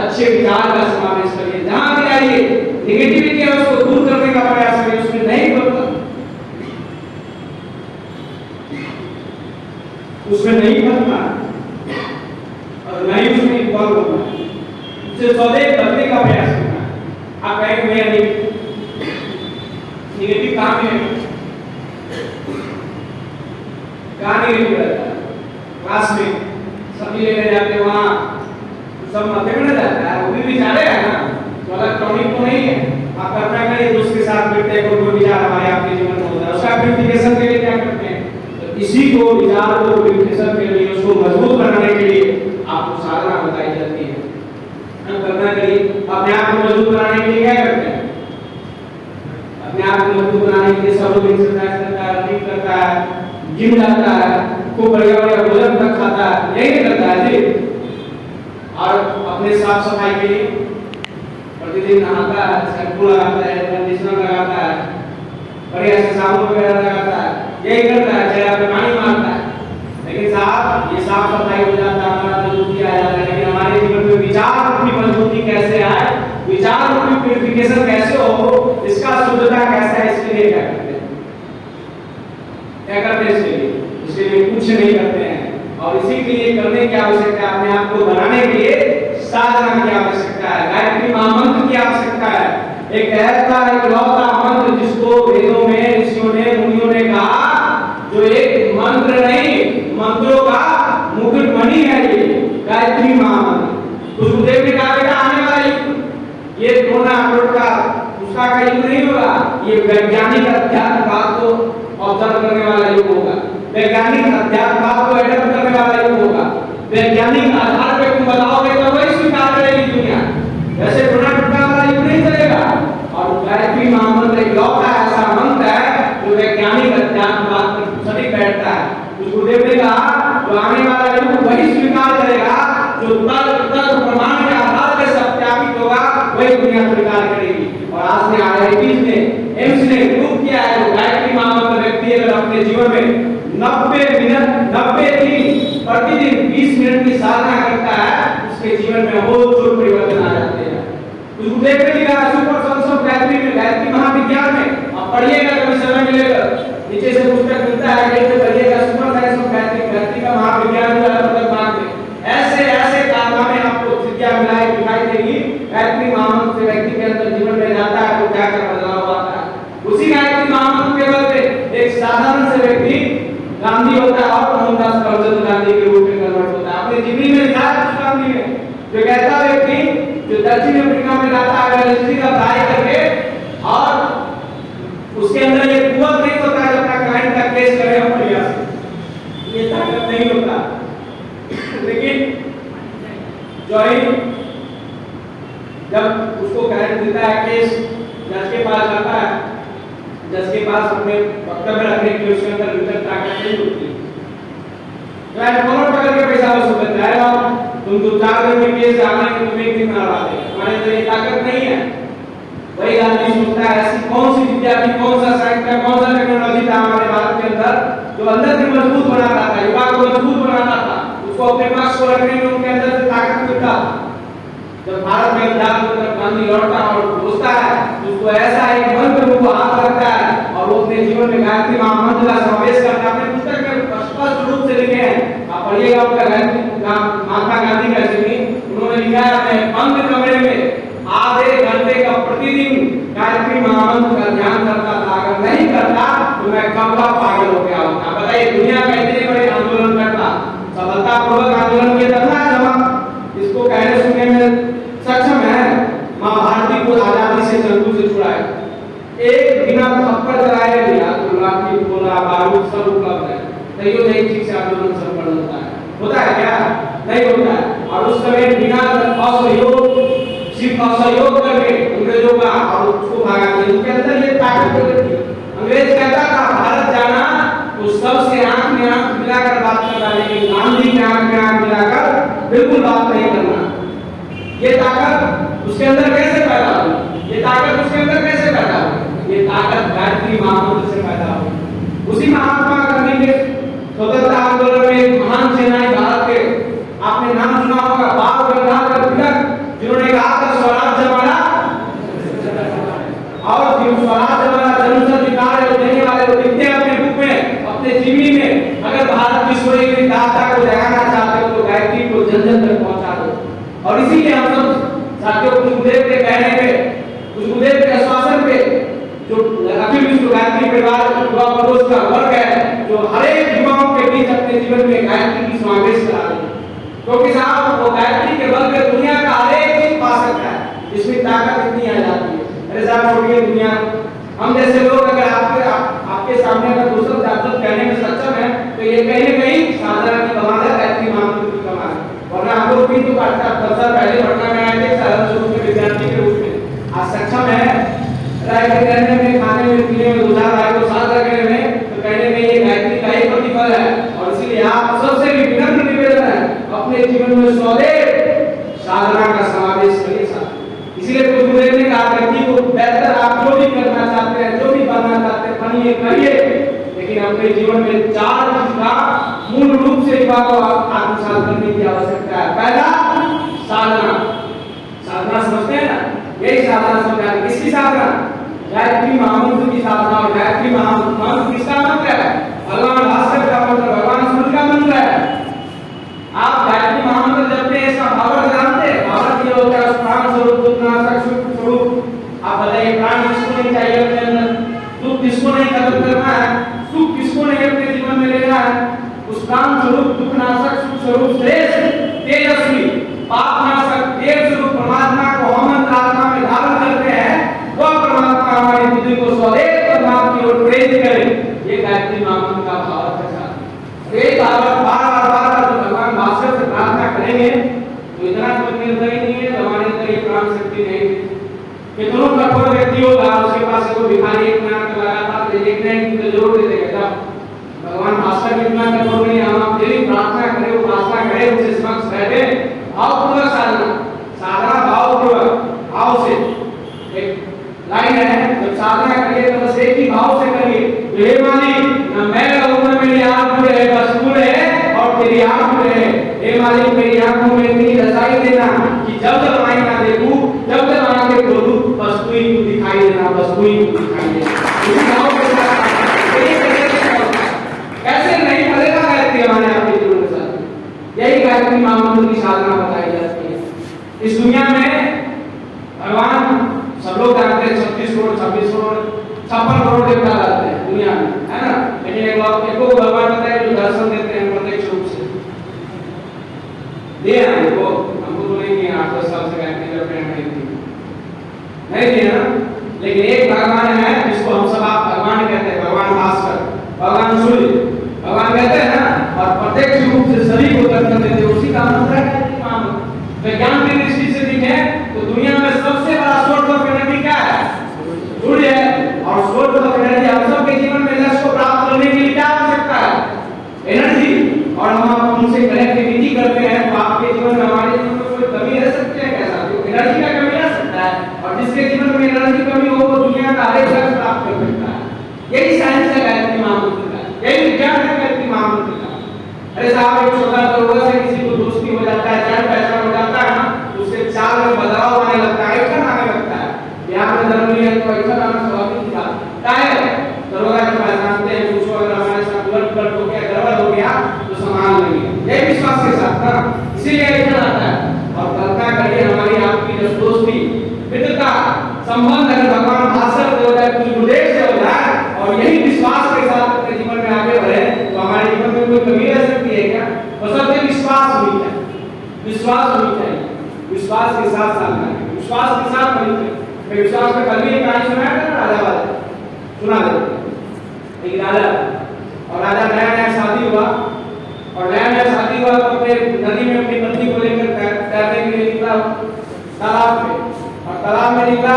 अच्छे विचार का समावेश करिए, जहां भी आइए नेगेटिविटी है उसको दूर करने का प्रयास करिए, उसमें नहीं बदलना, उसमें नहीं बदलना और नहीं उसमें इन्वॉल्व होना, उससे 100 बदलने का प्रयास करना। आप कहेंगे भैया नेगेटिव काम है, पानी नहीं रहता क्लास में सभी लेने जाते हैं वहाँ सब मध्य में जाता है वो भी विचारे है ना तो इलेक्ट्रॉनिक तो नहीं है आप करना करिए दोस्त के साथ बैठते हैं कोई विचार हमारे आपके जीवन में होता है उसका प्यूरिफिकेशन के लिए क्या करते हैं तो इसी को विचार को प्यूरिफिकेशन के लिए उसको मजबूत बनाने के लिए आपको साधना बताई जाती है हम करना करिए अपने आप को मजबूत बनाने के लिए क्या करते हैं अपने आप को मजबूत बनाने के लिए सब लोग एक्सरसाइज करता है रनिंग करता है जिम जाता है खूब बढ़िया बढ़िया भोजन तक खाता है यही करता है जी और अपने साफ सफाई के लिए प्रतिदिन नहाता है शैम्पू लगाता है कंडीशनर लगाता है बढ़िया से साबुन वगैरह लगाता है यही करता है चेहरा पे पानी मारता है लेकिन साहब ये साफ सफाई हो जाता है हमारा मजबूती आ जाता है लेकिन हमारे जीवन में विचार की मजबूती कैसे आए विचार की प्यूरिफिकेशन कैसे हो इसका शुद्धता कैसे है इसके लिए क्या करते हैं इसके लिए कुछ नहीं करते हैं और इसी के लिए करने की आवश्यकता है अपने आप को बनाने के लिए साधना की आवश्यकता है गायत्री महामंत्र की आवश्यकता है एक ऐसा इकलौता मंत्र जिसको वेदों में ऋषियों ने मुनियों ने कहा जो एक मंत्र नहीं मंत्रों का मुकुटमणि है ये गायत्री महामंत्र कुछ गुरुदेव ने कहा बेटा आने वाला युग ये कोरोना अपलोड का उसका का युग नहीं होगा ये वैज्ञानिक अध्यात्मवाद को ऑब्जर्व करने वाला युग होगा वैज्ञानिक अध्यात्मवाद को एडॉप्ट करने वाला युग होगा वैज्ञानिक आधार पे तुम बताओगे तो वही स्वीकार करेगी दुनिया वैसे प्रोडक्ट वाला युग नहीं चलेगा और गायत्री महामंत्र एक लौटा ऐसा मंत्र है जो वैज्ञानिक अध्यात्मवाद पर सटीक बैठता है उस गुरुदेव ने कहा जो आने वाला युग वही स्वीकार करेगा जो तर्क प्रमाण के आधार पर सत्यापित होगा वही दुनिया स्वीकार करेगी और आज ने आईआईटी ने एम्स ने प्रूव किया है जो गायत्री महामंत्र व्यक्ति अगर अपने जीवन में 90 दिन प्रतिदिन 20 मिनट की साधना करता है उसके जीवन में बहुत जोर परिवर्तन आ जाते हैं उस गुरुदेव ने लिखा सुपर सॉन्स ऑफ गायत्री में गायत्री महाविज्ञान में आप पढ़िएगा कभी समय मिलेगा नीचे से पुस्तक मिलता है कैसे पढ़िएगा super science of Gayatri Gayatri का महाविज्ञान जो है मतलब बात में ऐसे ऐसे कारनामे आपको विद्या मिलाए दिखाई देगी गायत्री महामंत्र से व्यक्ति के अंदर जीवन में जाता है तो क्या क्या बदलाव आता है उसी गायत्री महामंत्र के बल पे एक साधारण से व्यक्ति गांधी होता है और मोहनदास करमचंद गांधी के रूप में कन्वर्ट होता है अपनी जीवनी में लिखा है गांधी ने जो कहता व्यक्ति जो दक्षिण अफ्रीका में जाता है हिस्ट्री का पढ़ाई करके और उसके अंदर ये कुवत नहीं होता है अपना क्लाइंट का केस करे हम बढ़िया से ये ताकत नहीं होता लेकिन जो जब उसको क्लाइंट देता है केस जज के पास जाता है जज के पास अपने वक्तव्य रखने के लिए उसके अंदर विचर ताकत नहीं होती क्लाइंट फौरन पकड़ के पैसा वसूल करता है और तुम तो 4 दिन में केस आना है तुम एक दिन में हरा दे हमारे अंदर ये ताकत नहीं है वही आदमी सोचता है ऐसी कौन सी विद्या थी कौन सा साइंस था कौन सा टेक्नोलॉजी था हमारे भारत के अंदर जो अंदर से मजबूत बनाता था युवा को मजबूत बनाता था उसको अपने पक्ष को रखने में उनके अंदर से ताकत मिलता जब भारत में अध्यात्म की तरफ गांधी लौटता और घुसता है तो उसको ऐसा एक मंत्र को हाथ रखता है और वो अपने जीवन में गायत्री महामंत्र का समावेश करता है अपने पुस्तक में स्पष्ट रूप से लिखे हैं आप पढ़िएगा उनका गायत्री महात्मा गांधी का जीवनी उन्होंने लिखा है अपने बंद कमरे में आधे घंटे का प्रतिदिन गायत्री महामंत्र का ध्यान करता था अगर नहीं करता तो मैं कब का पागल हो गया होता बताइए दुनिया का इतने बड़े आंदोलन करता सफलतापूर्वक आंदोलन किया था जब इसको कहने सुनने में सक्षम है मां भारती को आजादी से जंतु से छुड़ाया एक बिना थप्पड़ चलाए दिया तो लाठी गोला बारूद सब उपलब्ध है तैयो नहीं ठीक से आंदोलन संपन्न होता है क्या नहीं होता है और उस समय बिना असहयोग सिर्फ असहयोग करके अंग्रेजों का और उसको भगा दिया उनके अंदर ये ताकत थी अंग्रेज कहता था भारत जाना तो सबसे आंख में आंख मिलाकर बात करना लेकिन गांधी के आंख में आंख मिलाकर बिल्कुल बात नहीं करना ये ताकत उसके अंदर कैसे पैदा हुई ये ताकत उसके अंदर कैसे पैदा हुई ये ताकत गायत्री महामंत्र से पैदा हुई उसी महात्मा गांधी के स्वतंत्रता आंदोलन में एक महान सेनानी भारत के आपने नाम सुना होगा बाल गंगाधर तिलक जिन्होंने कहा था स्वराज हमारा और जो स्वराज हमारा जन्मसिद्ध अधिकार है देने वाले वो लिखते हैं अपने बुक में अपने जीवनी में अगर भारत की सोई हुई दाता को जगाना चाहते हो तो गायत्री को जन जन तक पहुंचा दो और इसीलिए हम सब साथियों कुछ गुरुदेव के कहने पे कुछ गुरुदेव के आश्वासन पे जो अखिल विश्व गायत्री परिवार युवा प्रकोष्ठ का वर्ग है जो हर एक युवाओं के बीच अपने जीवन में गायत्री की समावेश करा दें, क्योंकि साहब वो गायत्री के बल पे दुनिया का हर एक चीज पा सकता है। इसमें ताकत इतनी आ जाती है। अरे साहब छोड़िए दुनिया, हम जैसे लोग अगर आपके सामने अगर दूसरा जादू कहने में सक्षम है तो ये कहीं न कहीं साधना की कमाल है, गायत्री महामंत्र की कमाल है। वरना हम लोग भी तो 10 साल पहले पटना में आए थे साधारण स्वरूप के विद्यार्थी के रूप में, आज सक्षम है रहने में, खाने में, पीने में, गुजार आय को साथ रखने में, तो कहने में ये गायत्री का ही प्रतिफल है। और इसलिए आप सबसे भी विनम्र निवेदन है अपने जीवन में सदैव साधना का समावेश करिए साहब। इसलिए तो गुरुदेव ने कहा व्यक्ति को बेहतर आप जो भी करना चाहते हैं, जो भी बनना चाहते हैं, बनिए करिए, लेकिन अपने जीवन में 4 चीज का मूल रूप से युवा को आत्मसात करने की आवश्यकता है। पहला साधना, साधना समझते हैं ना, यही साधना समझा रहे। किसकी साधना? गायत्री महामंत्र की साधना। और गायत्री महामंत्र किसका मंत्र है? भगवान भास्कर का मंत्र, भगवान सूर्य का मंत्र है। आप गायत्री महामंत्र जपते हैं, इसका भावार्थ जानते हैं? भावार्थ ये होता है प्राण स्वरूप, दुखनाशक सुख स्वरूप। आप बताइए प्राण किसको नहीं चाहिए अपने अंदर, दुख किसको नहीं खत्म करना है, सुख किसको नहीं अपने जीवन में लेना है? उस प्राण स्वरूप, दुखनाशक, सुख स्वरूप, श्रेष्ठ, तेजस्वी, पापनाशक, देव स्वरूप परमात्मा को हम आत्मा में धारण करते हैं। वह परमात्मा हमारी बुद्धि को सदैव परमात्मा की ओर प्रेरित करे। ये गायत्री महामंत्र का भावार्थ है। एक बार तो भगवान भास्कर से प्रार्थना करेंगे तो इतना तो निर्दयी नहीं है, हमारे अंदर ये प्राण शक्ति नहीं। कितनों कठोर व्यक्ति होगा, उसके पास कोई भिखारी एक नाम लगातार देखने की जरूर दे देगा। भगवान भास्कर कितना कठोर नहीं, हम आप डेली प्रार्थना करें, उपासना करें, उनसे समक्ष बैठे, भावपूर्वक साधना, साधना भावपूर्वक, भाव से। एक लाइन है, जब साधना करिए तो बस एक ही भाव से करिए, हे मालिक न मैं रहूं न मेरी आंख में रहे, बस तू रहे और तेरी आंख में रहे। हे मालिक मेरी आंखों में इतनी रसाई देना कि जब तक आँखें ना देखूं, जब तक आंखें खोलूं, बस तू ही दिखाई देना, बस तू ही दिखाई देना। इसी भाव के साथ कैसे नहीं फलेगा गायत्री हमारे आपके जीवन के साथ। यही गायत्री महामंत्र की साधना बताई जाती है। इस दुनिया में भगवान सब लोग जानते हैं 36 करोड़ 26 करोड़ 56 करोड़ देवता रहते हैं दुनिया में, है ना। लेकिन एक भगवान बताए जो दर्शन देते हैं प्रत्यक्ष रूप से दिया हमको तो नहीं दिया। 8-10 साल से गायत्री कर रहे हैं, नहीं दिया। लेकिन एक भगवान है जिसको हम सब आप भगवान कहते हैं, भगवान भास्कर, भगवान सूर्य, भगवान कहते हैं ना। और प्रत्यक्ष रूप से सभी को दर्शन देते हैं, उसी का मंत्र है विज्ञान की दृष्टि से देखें तो दुनिया में सबसे बड़ा सोर्स ऑफ एनर्जी क्या है? सूर्य है। और सोर्स ऑफ एनर्जी हम सब के जीवन में लक्ष्य को प्राप्त करने के लिए क्या आवश्यकता है? एनर्जी। और हम उनसे कनेक्टिविटी करते हैं तो आपके जीवन में, हमारे जीवन में कोई कमी रह सकती है? कैसा एनर्जी का कमी रह सकता है? और जिसके जीवन में एनर्जी कमी हो वो दुनिया का हर एक लक्ष्य प्राप्त कर सकता है। यही साइंस है गायत्री महामंत्र का, यही विज्ञान है गायत्री महामंत्र का। अरे साहब एक छोटा दरोगा से किसी को दोस्ती हो जाता है, जान पहचान हो जाता है ना, उसके चाल में बदलाव आने लगता है, ऐसा आने लगता है। बिहार में धर्म नहीं है तो ऐसा आना स्वाभाविक था। काहे दरोगा को पहचानते हैं, उसको अगर हमारे साथ उलट हो गया, गड़बड़ हो गया तो संभाल लेंगे, यही विश्वास के साथ ना, इसीलिए ऐसा आता है। और कल्पना करिए हमारी आपकी जब दोस्ती मित्रता संबंध अगर भगवान भास्कर से हो जाए, कुछ गुरुदेव से हो जाए और यही विश्वास के साथ अपने जीवन में आगे बढ़े तो हमारे जीवन में कोई कमी रह सकती है क्या? बस विश्वास होनी चाहिए, विश्वास होनी चाहिए, विश्वास के साथ साधना करें, विश्वास के साथ होनी चाहिए। मैं विश्वास में कल भी एक कहानी सुनाया था ना, राजा वाला सुना देते। एक राजा, और राजा नया नया शादी हुआ, और नया नया शादी हुआ तो अपने नदी में अपनी पत्नी को लेकर तैरने के लिए निकला तालाब में। और तालाब में निकला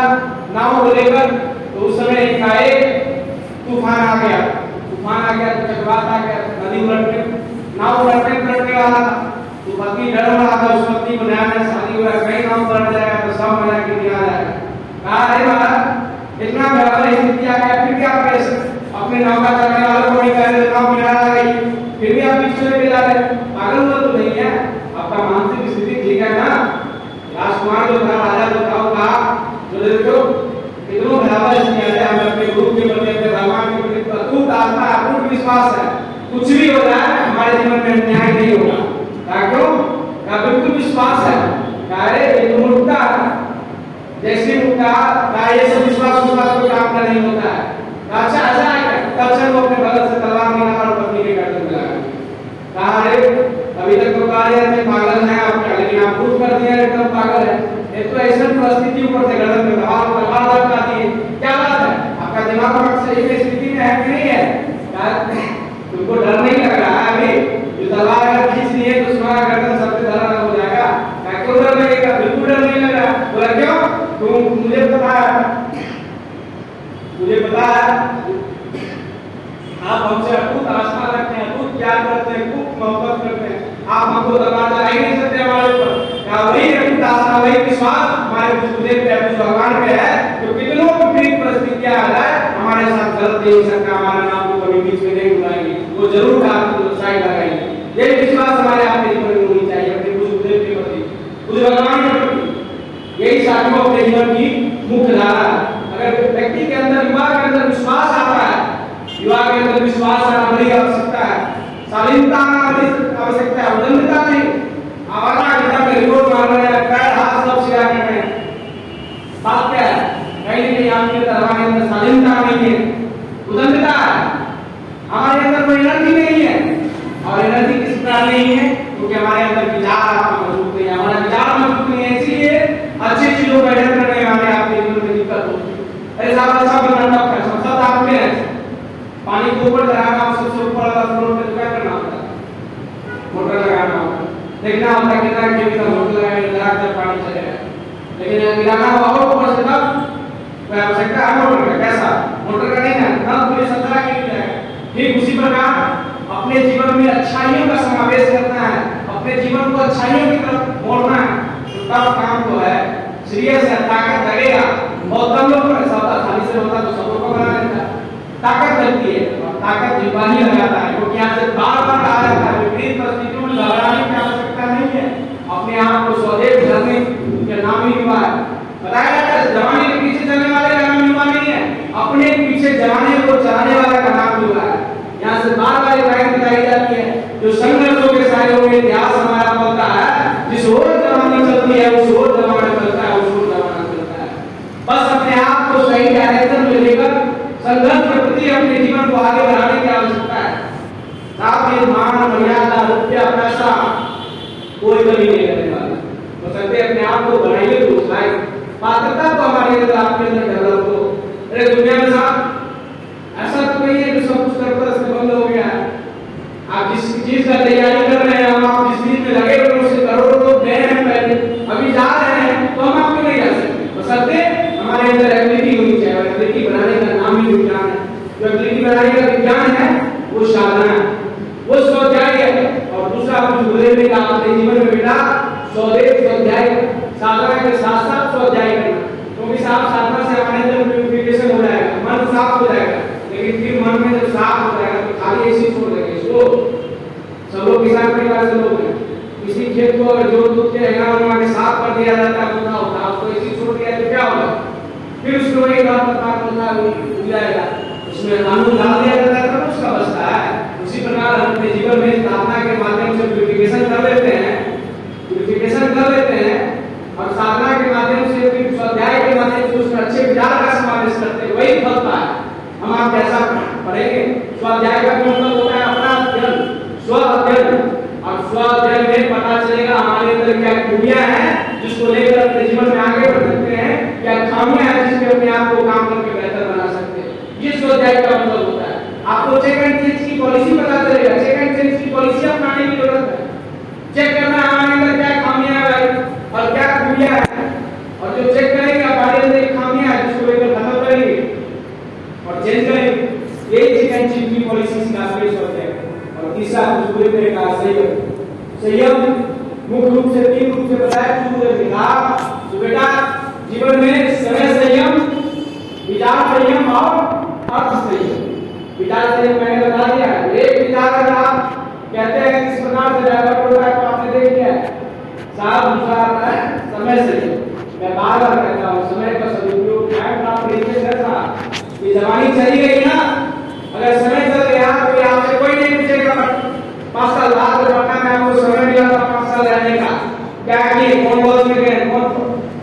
नाव को लेकर, तो उस समय एक तूफान आ गया, तो चक्रवात आ गया, नदी उलटने, नाव उलटने वाला था। तो पत्नी डर रहा था, उस पत्नी को नया नया शादी हुआ, कहीं नाव पलट जाएगा तो सब मजा के गिरा जाएगा। कहा अरे महाराज इतना भयावह स्थिति आ गया, फिर क्या करे? अपने नाव का चलाने वालों को नहीं कह रहे, नाव गिरा गई, फिर भी आप पीछे लेके जा रहे, पागल हुआ तो नहीं है? आपका मानसिक स्थिति ठीक है ना? राजकुमार जो था, राजा जो था, वो कहा जो देखो कितनों भयावह स्थिति आ जाए, हम अपने गुरु के प्रति, अपने भगवान के प्रति अटूट आस्था, अटूट विश्वास है, कुछ भी हो जाए हमारे जीवन में अन्याय नहीं होगा। क्यों? का बिल्कुल विश्वास है। अरे ये मूर्खता जैसी मूर्खता का ये सब विश्वास को काम का नहीं होता है। अच्छा अच्छा है, तब से वो अपने बगल से तलवार निकाला और पत्नी के गर्दन में लगा। कहा दिमाग में सही में स्थिति में है कि नहीं है? तुमको डर नहीं लग रहा है अभी? जो तलवार अगर खींच ली है तो तुम्हारा गर्दन सबसे धराना हो जाएगा। क्यों डर लगेगा? बिल्कुल डर नहीं लग रहा। बोला क्यों? मुझे पता है आप हमसे अटूट आस्था रखते हैं, अटूट प्यार करते हैं, खूब मोहब्बत करते हैं। आप हमको तलवार चला ही नहीं सकते हमारे ऊपर। क्या वही अटूट आस्था, वही विश्वास हमारे बुजुर्ग पे, भगवान पे है तो कितनों विपरीत परिस्थितियां आ जाए हमारे साथ गलत नहीं सकता, हमारा नाम को कभी बीच में नहीं बुलाएंगे, वो जरूर आपको साइड लगाएंगे। ये विश्वास हमारे आपके जीवन में होनी चाहिए, अपने बुजुर्ग के प्रति, उस भगवान के प्रति। यही साथियों अपने जीवन की मुख्य धारा। अगर व्यक्ति के अंदर, युवा के अंदर विश्वास आता है, युवा के अंदर विश्वास आना बड़ी आवश्यकता है, शालीनता आवश्यकता है, उद्दंडता नहीं। आवारा गीता में रिपोर्ट मार रहे हैं, पैर हाथ सब सिरा कर रहे हैं। बात क्या है? कहीं नहीं आपके हमारे अंदर शालीनता नहीं है, उद्दंडता है, हमारे अंदर कोई एनर्जी नहीं है। और एनर्जी किस प्रकार नहीं है? क्योंकि हमारे अंदर विचार मजबूत नहीं है, हमारा विचार मजबूत नहीं है, इसलिए अच्छी चीजों का अध्ययन करने में हमें आपके जीवन में दिक्कत होती है। अरे साहब अच्छा बनाना है, सब आप में है, पानी को ऊपर चढ़ाना, सबसे ऊपर वाला फ्लोर पे क्या करना होता है? मोटर लगाना होता है, देखना होता है कितना केवी का मोटर लगाएंगे लगाकर पानी चलेगा। लेकिन गिराना हुआ और ऊपर से तब आवश्यकता है मोटर का। कैसा? मोटर का नहीं ना, तब पूरी सतरा के लिए जाएगा। ठीक उसी प्रकार अपने जीवन में अच्छाइयों का समावेश करना है, अपने जीवन को अच्छाइयों की तरफ मोड़ना है। तो तब काम तो है, सीरियस है, ताकत लगेगा। बहुत कम लोग को ऐसा होता, आसानी से होता तो सब लोग को बना लेता। ताकत लगती है और ताकत जीवन ही लगाता है, क्योंकि यहाँ से बार-बार आ जाता है। विपरीत परिस्थितियों में घबराने की आवश्यकता नहीं है, अपने आप को स्वदेश धरने के नाम ही युवा है। बताया जाता है जमाने के पीछे चलने वाले का नाम युवा नहीं है, अपने पीछे जमाने को चलाने वाले का नाम युवा है। यहाँ से बार-बार एक लाइन बताई जाती है, जो संघर्षों के सायों में इतिहास हमारा बोलता है, जिस ओर जमाना चलती है उस ओर जमाना चलता है, उस ओर जमाना चलता है। बस अपने आप को सही डायरेक्शन में लेकर संघर्ष के प्रति अपने जीवन को आगे बढ़ाने की आवश्यकता है। साथ ही मान, मर्यादा, रुपया, पैसा कोई कमी नहीं करने वाला। तो सकते अपने आप को बढ़ाइए, तो लाइक पात्रता तो हमारे अंदर, आपके अंदर डेवलप हो। अरे दुनिया में साहब ऐसा तो नहीं है कि सब कुछ करकर से बंद हो गया। आप जिस चीज का तैयारी कर रहे हैं, हम आप जिस चीज में लगे हुए उससे करोड़ों लोग गए हैं पहले, अभी जा रहे हैं, तो हम आपको नहीं जा सकते। बशर्ते हमारे अंदर एबिलिटी होनी चाहिए। एबिलिटी बनाने का नाम ही विज्ञान है। जो एबिलिटी बनाने का विज्ञान है वो साधना है, वो स्वाध्याय है। और दूसरा कुछ बोले नहीं का अपने जीवन में बेटा स्वदेश स्वाध्याय, साधना के साथ साथ स्वाध्याय करना। क्योंकि साफ साधना से हमारे अंदर प्यूरिफिकेशन हो जाएगा, मन साफ हो जाएगा। लेकिन फिर मन में जब साफ हो जाएगा तो खाली ऐसी छोड़ देंगे। इसको सब लोग किसान परिवार से लोग हैं, किसी खेत को अगर जोत के हंगामा के साफ कर दिया जाता है, पूरा होता है, उसको ऐसी छोड़ दिया तो क्या होगा? फिर उसको वही बात पता जाएगा, उसमें कानून डाल दिया जाता है, तब उसका बचता है। उसी प्रकार हम अपने जीवन में साधना के माध्यम से प्यूरिफिकेशन कर लेते हैं, और साधना के माध्यम से फिर स्वाध्याय के माध्यम से उसमें अच्छे विचार का समावेश करते हैं, वही फलता है। हम आप जैसा पढ़ेंगे, स्वाध्याय का मतलब होता है अपना अध्ययन, स्व अध्ययन। और स्व अध्ययन में पता चलेगा हमारे अंदर क्या खूबियां हैं जिसको लेकर अपने जीवन में आगे बढ़ सकते हैं, क्या खामियां हैं जिसमें अपने आप को काम करके बेहतर बना सकते हैं। ये स्वाध्याय का मतलब होता है। आपको चेक एंड चेंज की पॉलिसी पता चलेगा, चेक एंड चेंज की पॉलिसी अपनाने की जरूरत है। चेक करना हमारे अंदर क्या खामियां हैं और क्या खूबियां हैं, और जो चेक करेंगे हमारे अंदर खामियां हैं जिसको लेकर खत्म करेंगे और चेंज करेंगे। यही चेक एंड चेंज की पॉलिसी का बेस होता है। और तीसरा कुछ पूरे तरह का संयम मुख्य रूप से 3 रूप से बताया। तो बेटा जीवन में समय संयम, विचार संयम और अर्थ संयम। विचार संयम मैंने बता दिया, एक विचार अगर आप कहते हैं किस प्रकार से डेवलप होता है तो आपने देख लिया है। साफ दूसरा आता है समय संयम। मैं बार-बार कहता हूँ समय का सदुपयोग टाइम प्राप्त करने जैसा ये जवानी चली गई ना, अगर समय चल गया तो आपसे कोई नहीं पूछेगा 5 साल बाद पटना में आपको समय मिला था 5 साल रहने का, क्या किए, कौन लॉज में गए,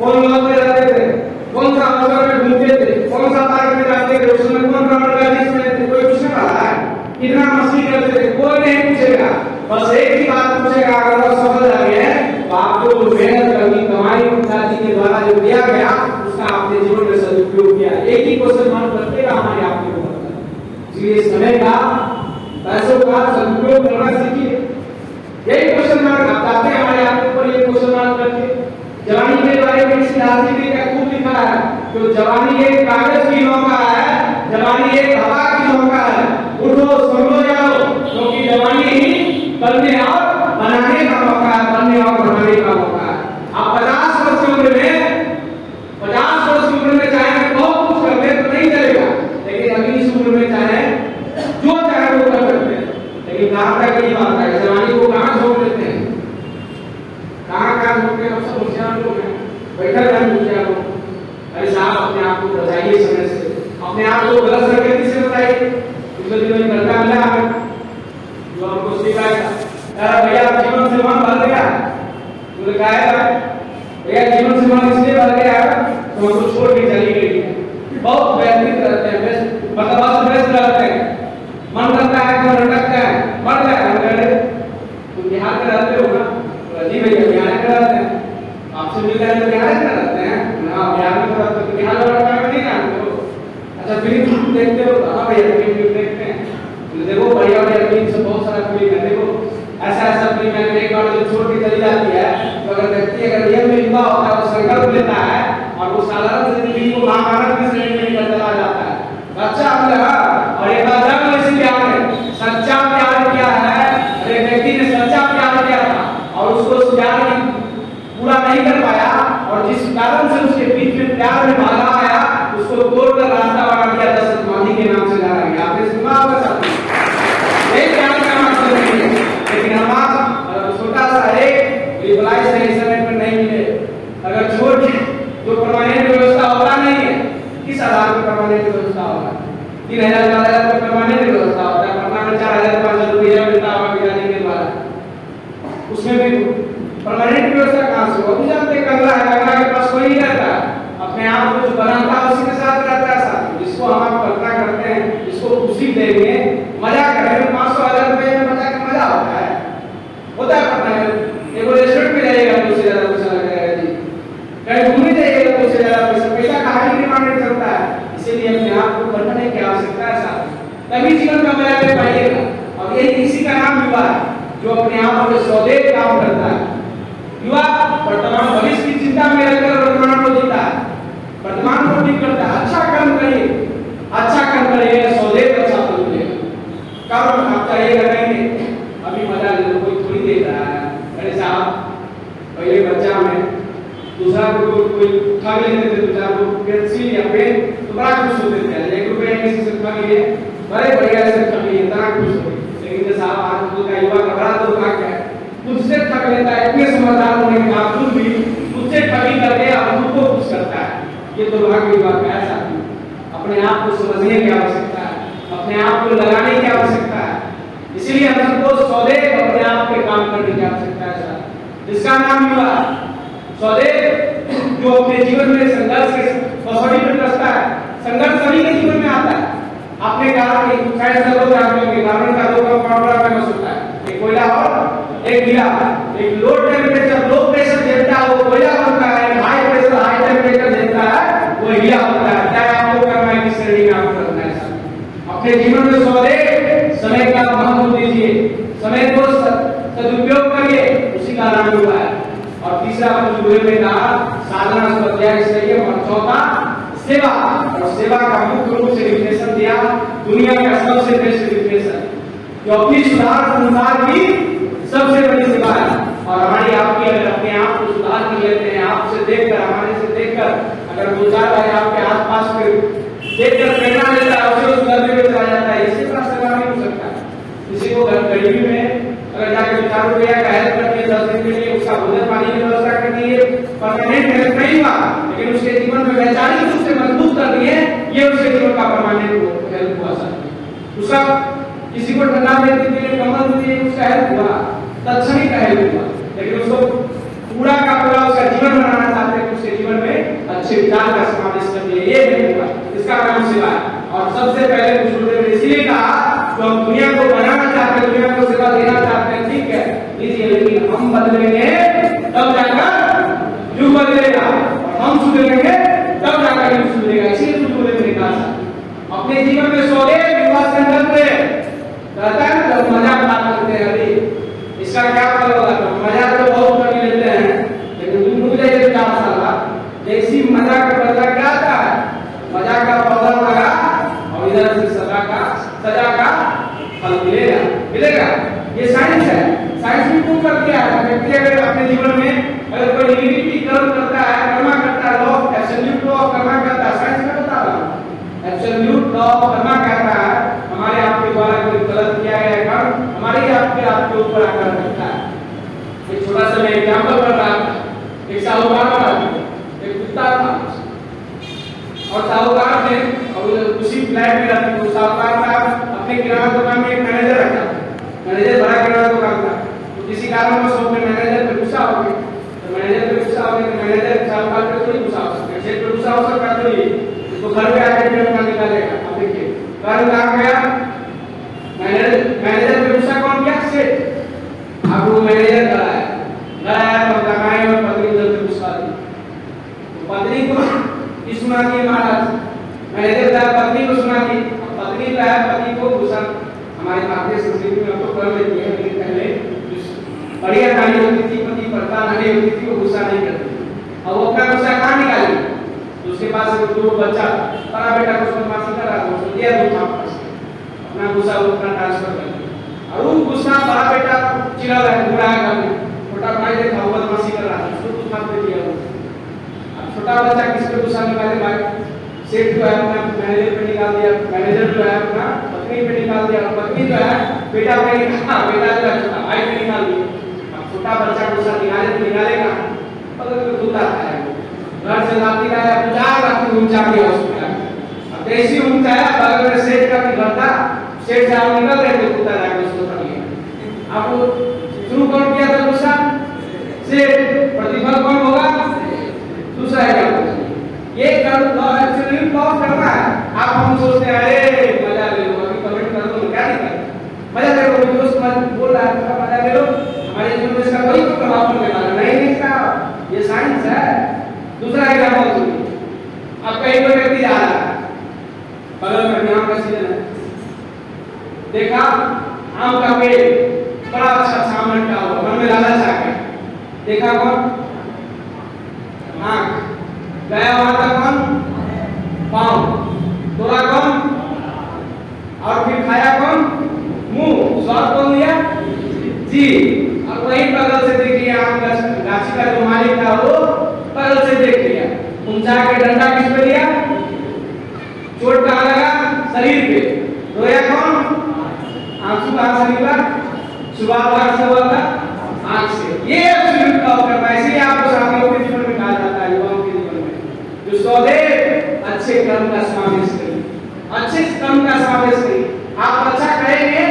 कौन लॉज में रहते थे, कौन सा होटल में घूमते थे, कौन सा पार्क में जाते थे, उसमें कौन रमण गार्डन में थे, कोई पूछने वाला है? कितना मस्ती करते थे, कोई नहीं पूछेगा। बस एक ही बात पूछेगा, अगर आप सफल रहे हैं तो आपको जो मेहनत करनी, कमाई पिताजी के द्वारा जो दिया गया उसका आपने जीवन में सदुपयोग किया। एक ही क्वेश्चन मन करते हमारे इसलिए समय का, पैसों का सदुपयोग करना सीखिए। यही क्वेश्चन मार्क आप चाहते हैं हमारे आपके ऊपर ये क्वेश्चन मार्क करके। जवानी के बारे में इस राशि में क्या खूब लिखा है, तो जवानी एक कागज की नौका है, जवानी एक हवा की नौका है। उठो समझो जाओ, क्योंकि जवानी बनने और बनाने का मौका है, बनने और बनाने का मौका है। आप 50 वर्ष की उम्र में, 50 वर्ष की उम्र में चाहे बहुत कुछ कर ले तो नहीं चलेगा, लेकिन अभी इस उम्र में चाहे जो चाहे वो कर सकते हैं। लेकिन कहाँ तक ये बात है, जवानी को कहाँ छोड़ देते हैं, कहाँ छोड़ते हैं। हम सब होशियार लोग हैं, बैठा रहना होशियार लोग। अरे साहब अपने आप को बचाइए समय से, अपने आप को गलत संगति से बचाइए। पिछले दिनों एक लड़का मिला हमें जो हमको सिखाया, भैया जीवन से मन भर गया। उन्होंने कहा है भैया जीवन से मन इसलिए भर गया तो हमको छोड़ के चली गई है। बहुत व्यतीत रहते हैं, मतलब व्यस्त रहते हैं, मन करता है तो लटकता है, मर जाए। तुम बिहार में रहते हो ना, जी भैया बिहार में रहते हैं, आपसे मिलते हैं तो बिहार में रहते हैं। हाँ बिहार में रहते तो बिहार वाला नहीं जानते हो। अच्छा फिल्म देखते हो? हाँ भैया फिल्म देखते हैं। देखो बढ़िया बढ़िया फिल्म से बहुत सारा फिल्म है। देखो ऐसा ऐसा फिल्म है, एक बार जब छोड़ के चली जाती है तो अगर व्यक्ति अगर रियल में युवा होता है, वो संकल्प लेता है और वो साधारण जिंदगी को महामानव की श्रेणी में निकल चला जाता है। अच्छा मिला और एक बार जब इसी प्यार में सच्चा प्यार किया है, एक व्यक्ति ने सच्चा प्यार किया था और उसको उस प्यार पूरा नहीं कर पाया और जिस कारण से उसके बीच में प्यार में बाधा आया, उसको तोड़कर रास्ता बना दिया, दशरथ मांझी के नाम से जाना गया। आपने सुना होगा साथी, एक प्यार का मतलब नहीं है। लेकिन हमारा छोटा सा एक रिप्लाई सही समय पर नहीं मिले, अगर छोड़ के जो परमानेंट व्यवस्था होता नहीं है, किस आधार पर परमानेंट व्यवस्था होगा? 3000 4000 रुपये परमानेंट व्यवस्था होता है, पटना में 4000 500 रुपया मिलता होगा बिजाने के द्वारा, उसमें भी परमानेंट व्यवस्था कहाँ से हो? जानते कंगला है, कंगला के पास कोई नहीं रहता, अपने आप को जो बनाता है उसी के साथ रहता है। साथ जिसको हम कल्पना करते हैं, जिसको खुशी देंगे, मजा करेंगे, 500 1000 रुपये में मजा का मजा होता है पटना में। एक रेस्टोरेंट में जाइएगा तो उससे ज्यादा पैसा लगेगा जी, कहीं घूमने जाइएगा तो उससे ज्यादा पैसा कहाँ ही डिमांड करता है। इसीलिए अपने आप को बढ़ाने की आवश्यकता है साथ, तभी जीवन का मजा ले पाइएगा। और यही इसी का नाम युवा है, जो अपने आप को स्वदेश काम करता है। युवा वर्तमान भविष्य की चिंता में रहकर वर्तमान को जीता है, वर्तमान को ठीक करता है। अच्छा कर्म करिए, अच्छा कर्म करिएगा, स्वदेश अच्छा फल मिलेगा। कर्म आप चाहिएगा करेंगे, अभी मजा ले लो, कोई थोड़ी देख रहा है। अरे साहब पहले बच्चा में दूसरा कोई उठा के लेते थे, दूसरा को पेंसिल या पेन तो बड़ा खुश होते थे, 1 रुपया किसी से उठा के लिए बड़े बढ़िया से उठा के लिए इतना खुश होते। लेकिन साहब आज का युवा का बड़ा दुर्भाग्य है, मुझसे ठग लेता है, इतने समझदार होने के बावजूद भी मुझसे ठगी करके और खुद को खुश करता है। ये दुर्भाग्य युवा का है साथी। अपने आप को समझने की आवश्यकता है, अपने आप को लगाने की आवश्यकता है। इसीलिए हम सबको स्वदेश अपने आप पे काम करने की आवश्यकता है साथ, जिसका नाम युवा। स्वदेश जो अपने जीवन में संघर्ष के पसौड़ी पर कसता है, संघर्ष सभी के जीवन में आता है। आपने कहा कि शायद सब लोग जानते होंगे, कार्बन का 2 कंपाउंड में होता है, एक कोयला और एक हीरा। एक लो टेम्परेचर लो प्रेशर झेलता है वो कोयला बनता है, हाई प्रेशर हाई टेम्परेचर झेलता है वो हीरा बनता है। चाहे आपको करना है किस श्रेणी में आपको करना है साहब। अपने जीवन में स्वदेश समय का महत्व दीजिए, समय को सदुपयोग करिए, उसी का नाम हुआ है। और तीसरा कुछ गुरु ने कहा साधना स्वाध्याय चाहिए, और चौथा सेवा। और सेवा का मुख्य रूप से डिफिनेशन दिया, दुनिया का सबसे बेस्ट डिफिनेशन, जो अपनी सुधार संसार की सबसे बड़ी सेवा है। और हमारी आपकी अगर अपने आप को सुधार कर लेते हैं, आपसे देखकर हमारे से देखकर अगर 2-4 भाई आपके आसपास में देखकर प्रेरणा लेता है, उसे सुधारने में चला जाता है, इसी तरह सेवा नहीं हो सकता। किसी को गरीबी में अगर जाकर 4 रुपया का हेल्प करती है 10 दिन के लिए, उसका भोजन पानी की व्यवस्था करती है, परमानेंट हेल्प नहीं हुआ, लेकिन उसके जीवन में वैचारिक रूप से मजबूत कर दिए, ये उसके जीवन का परमानेंट हेल्प हुआ सर। उसका किसी को ठंडा देने के लिए कमल देने उसका हेल्प हुआ, तत्क्षणिक का हेल्प हुआ, लेकिन उसको पूरा का पूरा उसका जीवन बनाना चाहते हैं, उसके जीवन में अच्छे विचार का समावेश कर दिया, ये हेल्प हुआ, इसका नाम सेवा है। और सबसे पहले कुछ गुरुदेव ने इसलिए कहा जो हम दुनिया को बनाना चाहते हैं, दुनिया को सेवा देना चाहते हैं, ठीक है लीजिए, लेकिन हम बदलेंगे तब जाकर युग बदलेगा, और हम सुधरेंगे तब जाकर युग सुधरेगा। इसीलिए गुरुदेव ने कहा अपने जीवन में स्वदेश विवाह ये साइंस है। साइंस भी प्रूव कर दिया है व्यक्ति अगर अपने जीवन में अगर कोई निगेटिविटी कर्म करता है, कर्मा करता है, law of absolute law of Karma कहता है, साइंस में बता रहा हूं, एब्सोल्यूट लॉ ऑफ कर्मा कहता है हमारे आपके द्वारा कोई गलत किया गया कर्म हमारे आपके ऊपर आकर करता है। एक छोटा सा मैं एग्जांपल कर रहा हूं। एक साहूकार था, एक कुत्ता था और साहूकार ने उसी फ्लैट में रहते तो साहूकार का अपने किराना दुकान में एक मैनेजर रखा। मैनेजर बड़ा किराना दुकान था, तो किसी कारणवश वो अपने मैनेजर पे गुस्सा हो गए। तो मैनेजर पे गुस्सा हो गए तो मैनेजर साहूकार पे थोड़ी गुस्सा हो सकता है, सेठ पे गुस्सा हो सकता है, तो घर पे आके पेड़ का निकालेगा। अब देखिए कारण कहाँ गया, मैनेजर पे गुस्सा कौन किया, सेठ। अब वो मैनेजर घर आया तो कमाई और पत्नी उधर से गुस्सा दी, तो पत्नी को सुना दी महाराज, मैनेजर था पत्नी को सुना दी। पत्नी जो है पति को गुस्सा, हमारे भारतीय संस्कृति में तो कर लेती है, लेकिन पहले बढ़िया गाली होती थी, पति पड़ता नहीं होती थी, वो गुस्सा नहीं करती थी। अब वो अपना गुस्सा कहाँ निकाली, तो उसके पास एक दो बच्चा बड़ा बेटा को उसको फांसी कर रहा था, उसको दिया दो फांसी, अपना गुस्सा अपना ट्रांसफर कर दिया। और वो गुस्सा बड़ा बेटा चिढ़ा रहा है, बुरा है करने, छोटा भाई देखा वो बदमाशी कर रहा था, उसको गुस्सा दे दिया। अब छोटा बच्चा किस पे गुस्सा निकाले भाई, सेठ जो है अपना मैनेजर पे निकाल दिया, मैनेजर जो है अपना पत्नी पे निकाल दिया, और पत्नी जो है बेटा पे निकाल, बेटा जो है छोटा भाई पे निकाल दिया। अब छोटा बच्चा गुस्सा निकालेगा पता तो दूध आता है, घर से लाती लाया पुजार रात में ऊंचा गया हॉस्पिटल। अब जैसे ही ऊंचा आया बगल में सेठ का भी घर था, सेठ से आप निकल रहे थे, कुत्ता जाके उसको पकड़ लिया। अब शुरू कौन किया था गुस्सा, सेठ, प्रतिफल कौन होगा, दूसरा है क्या, ये कर्म लॉ एब्सोल्यूट लॉ करना है। आप हम सोचते हैं अरे मजा ले लो, अभी कमेंट कर दो, क्या दिक्कत है, मजा ले लो, दोस्त मत बोल रहा है मजा ले लो, हमारे जीवन में इसका कोई प्रभाव पड़ने वाला नहीं, इसका ये साइंस है। दूसरा एग्जांपल सुनिए, अब कहीं कोई व्यक्ति जा रहा है, बगल में आम का सीजन है, देखा आम का पेड़ बड़ा अच्छा सामने का हुआ, मन में लालच आ गया, देखा कौन, आंख, गया वहां तक कौन, पांव, तोड़ा कौन, और फिर खाया कौन, मुंह, स्वाद कौन लिया, जी। और वही बगल से देख लिया आम गाछी का जो मालिक था वो बगल से देख लिया, ऊंचा के डंडा किस पे लिया, चोट कहाँ लगा, शरीर पे, रोया कौन, आंसू कहाँ से निकला, शुरुआत कहाँ से हुआ था, आंख से। ये एब्सोल्यूट लॉ करना है, इसलिए आपको साथियों के जीवन में कहा जाता है, युवाओं के जीवन में जो सदैव अच्छे कर्म का समावेश करिए, अच्छे कर्म का समावेश करिए, आप अच्छा करेंगे।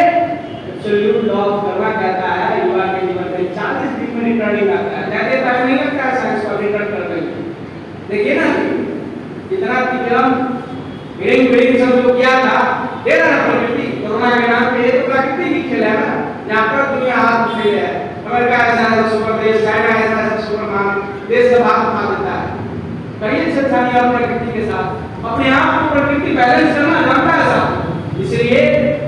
एब्सोल्यूट लॉ करना कहता है युवा के जीवन में 40 दिन में रिटर्निंग आता है, ज्यादा टाइम नहीं लगता है साइंस को रिटर्न करने में। देखिए ना कितना विक्रम हिडिंग सब जो किया था, दे रहा है प्रकृति, कोरोना के नाम पे तो प्रकृति की खेल है ना, यहाँ पर दुनिया हाथ में है, अमेरिका ऐसा है सुपर देश, चाइना ऐसा है सुपर मान देश का हाथ उठा देता है। कई छेड़छाड़ियां प्रकृति के साथ, अपने आप को प्रकृति बैलेंस करना जानता है साहब। इसलिए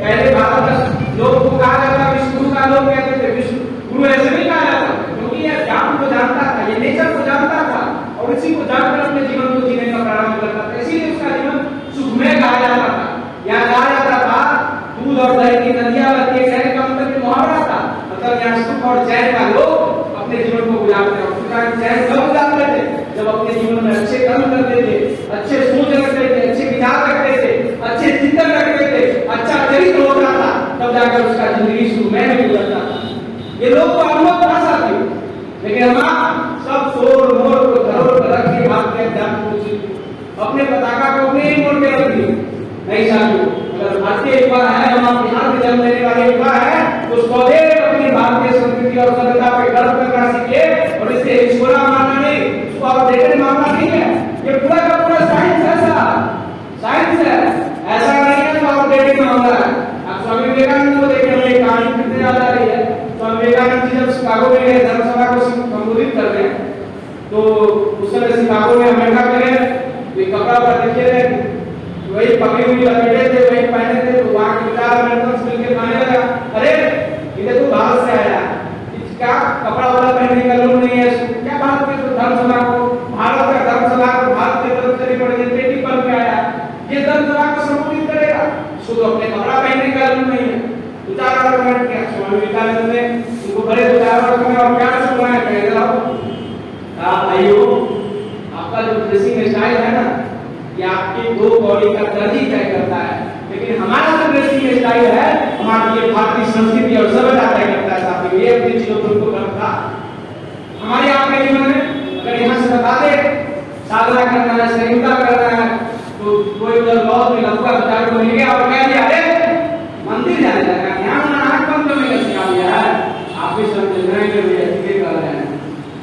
पहले भारत का लोग को कहा जाता है विश्व गुरु का, लोग कहते थे विश्व गुरु ऐसे नहीं कहा जाता, क्योंकि यह ज्ञान को जानता था, ये नेचर को जानता था और इसी को जानकर अपने जीवन को जीने का प्रारंभ करता था, इसीलिए उसका जीवन सुखमय कहा जाता था। यहाँ कहा जाता था दूध और दही की नदियां बहती है, कहने का मतलब मुहावरा था, मतलब यहाँ सुख और चैन का लोग अपने जीवन को गुजारते और सुख और चैन कब गुजारते थे, जब अपने जीवन में अच्छे कर्म करते थे, अच्छे सोच रखते थे, अच्छे विचार रखते थे, अच्छे चिंतन रखते थे, अच्छा चरित्र होता था, तब जाकर उसका जिंदगी सुखमय में गुजरता था। ये लोग तो अनुभव पास आते, लेकिन हम सब शोर मोर को धरोहर पर रख के भाग के अध्यात्म को अपने पताका को अपने ही मोड़ के रख दिए। नहीं साथियों, अगर भारतीय युवा है, हम बिहार में जन्म लेने वाले युवा है, तो सदैव अपनी भारतीय संस्कृति और सभ्यता पे गर्व करना सीखे और इसे ईश्वरा मानना नहीं, उसको आउटडेटेड मानना नहीं है। ये पूरा का पूरा साइंस है साहब, साइंस है, ऐसा नहीं है तो आउटडेटेड मामला है। आप स्वामी विवेकानंद को देखिए, हमें कहानी कितनी याद आ रही है। स्वामी विवेकानंद जी जब शिकागो में गए धर्मसभा को संबोधित कर रहे हैं, तो उस समय शिकागो में अमेरिका में गए, ये कपड़ा पर देखिए वही पगड़ी हुई लपेटे थे, वही पहने थे, तो वहां के विचार अमेरिकन मिलकर खाने लगा, अरे ये तो भारत से आया, इसका कपड़ा वाला पहनने का लोग नहीं है, क्या भारत के धर्मसभा को, भारत का धर्मसभा को भारत के तरफ से रिप्रेजेंटेटिव बन के आया, ये धर्मसभा को संबोधित करेगा, उसको तो अपने कपड़ा पहनने का लोग नहीं है। विचार गवर्नमेंट के स्वामी विवेकानंद ने उनको बड़े विचारों में और क्या सुनाया कह रहा हूं भाइयों, आपका जो ड्रेसिंग स्टाइल है ना, ये आपकी दो बॉडी का दर्द ही तय करता है, लेकिन हमारा जो ड्रेसिंग स्टाइल है हमारी ये भारतीय संस्कृति और सभ्यता तय करता है। साथियों, ये अपनी चीजों को करता हमारे आपके जीवन में अगर यहाँ से बता दे साधना करना है, संहिता करना है, तो कोई उधर लॉज में लफड़ा बचा को मिल गया और कह दिया अरे मंदिर जाने लगा, यहाँ आंख बंद करने का सिखा दिया है, आप भी समझ रहे हैं कि कर रहे हैं,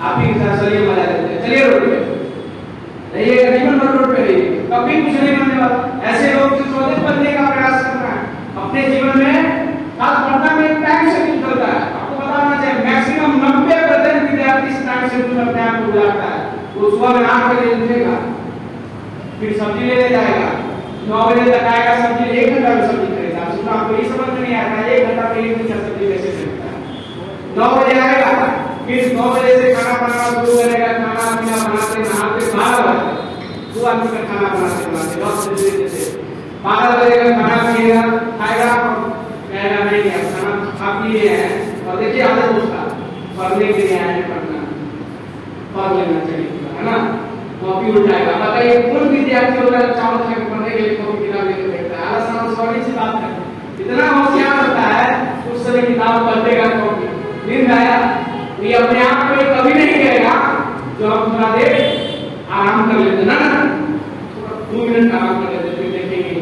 आप ही के साथ चलिए मजा लेते हैं, चलिए रोड पे रहिएगा, जीवन भर रोड पे रहिए, कभी कुछ नहीं बनने वाला। ऐसे लोग जो स्वदेश बनने का प्रयास करना है अपने जीवन में, खास पढ़ना में टाइम से निकलता है। आपको बताना चाहिए मैक्सिमम 90% विद्यार्थी इस टाइम से अपने आप को गुजारता है। वो सुबह में 8 बजे उठेगा, फिर सब्जी लेने जाएगा, 9 बजे तक आएगा, सब्जी 1 घंटा में सब्जी खरीदा। सुना आपको ये समझ में नहीं आता 1 घंटा में 1 घंटा सब्जी कैसे खरीदता है। 9 बजे आएगा, फिर 9 बजे से खाना बनाना शुरू करेगा, खाना पीना बनाते नहाते 12 बजे दो आदमी का खाना बनाते बनाते 10 बजे से 12 बजे का खाना पिएगा, खाएगा, कहेगा नहीं है खाना खा पी रहे हैं। और देखिए आदत उसका पढ़ने के लिए आए पढ़ना, पढ़ लेना चाहिए है ना, कॉपी उठाएगा। बताइए कौन विद्यार्थी होगा चावल खा के पढ़ने के लिए कॉपी किताब लेके बैठता है? आलस सॉरी सी बात है, इतना होशियार होता है उस समय किताब पढ़ेगा, कॉपी नींद आया ये अपने आप में कभी नहीं कहेगा जो हम थोड़ा देर आराम कर लेते ना 2 मिनट आराम कर लेते फिर देखेंगे,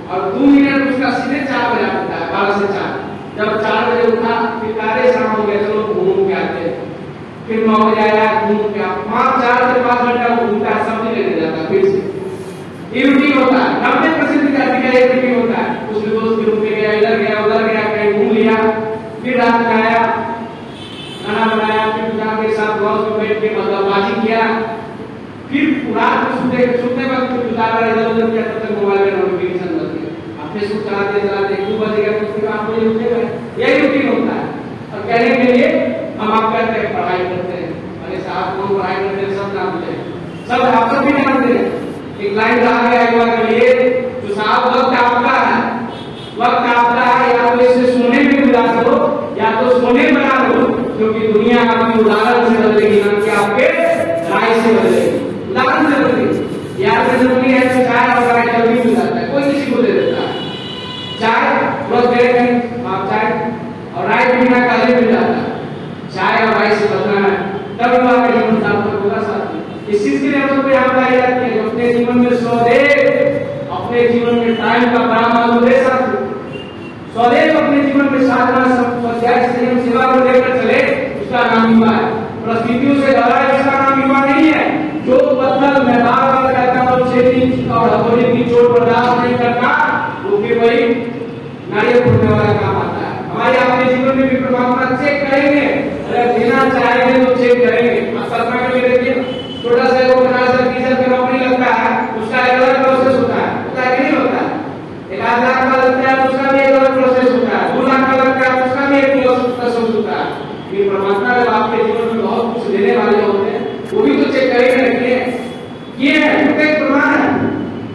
और 2 मिनट उसका सीधे 4 बजे होता है, 12 से 4। जब 4 बजे उठा फिर कार्य शाम हो गया, चलो घूम के आते हैं, फिर 9 बजे आया घूम के 4 से 5 घंटा घूमता है, सब्जी लेने जाता है, फिर से ये रूटीन होता है। 90% विद्यार्थी का ये रूटीन होता है, कुछ दोस्त के रूप में गया, इधर गया उधर गया, कहीं घूम लिया, फिर रात में आया खाना बनाया, फिर पिता के साथ लॉज में बैठ के बदलाबाजी किया, फिर रात में सोते वक्त गुजारा इधर उधर किया, तब तक मोबाइल में नोटिफिकेशन बज गया, आप फेसबुक चलाते चलाते 2 बजेगा, तो फिर 8 बजे उठेगा। यही रूटीन होता है। और कहने के लिए हम आप कहते हैं पढ़ाई करते हैं, अरे साहब कौन पढ़ाई करते हैं, सब नाम ले, सब आप सब भी नाम दे। एक लाइन रहा गया एक बार के लिए, तो साहब वक्त आपका है, वक्त आपका है, या तो इसे सोने में गुजार दो या तो सोने बना दो, क्योंकि दुनिया आपकी उदाहरण से बदलेगी, ना कि आपके राय से बदलेगी, उदाहरण से बदलेगी। याद जरूरी है कि चाय और राय जल्दी मिल जाता है, कोई किसी को दे देता है, चाय बस दे दें आप चाय और राय बिना काले मिल जाता है। चाय और राय से बदलना है, तब आपका जीवन सार्थक होगा। साथी इस चीज के लिए हम यहाँ बताई जाती है, अपने जीवन में स्वदेव, अपने जीवन में टाइम का बड़ा महत्व दे सकते, स्वदेव अपने जीवन में साधना संयम सेवा को लेकर चले, उसका नाम युवा है। परिस्थितियों से डरा है, उसका नाम युवा नहीं है। जो पत्थर में बार-बार कहता हूं छेदी और हथौड़े की चोट बर्दाश्त नहीं करता, वो फिर वही नारियल फोड़ने वाला काम आता है। हमारे अपने जीवन में भी परमात्मा चेक करेंगे, अगर देना चाहेंगे तो चेक करेंगे। आप कल्पना करके देखिए, छोटा सा लोग 50,000 30,000 का नौकरी लगता है, उसका एक अलग प्रोसेस होता है कि नहीं होता है? 1 लाख का लगता है, उसका भी एक अलग प्रोसेस होता है, 2 लाख का लगता है, उसका भी एक प्रोसेस होता है। ये परमात्मा जब आपके जीवन में बहुत कुछ देने वाले होते हैं, वो भी तो चेक करेंगे। ये है एक प्रमाण है।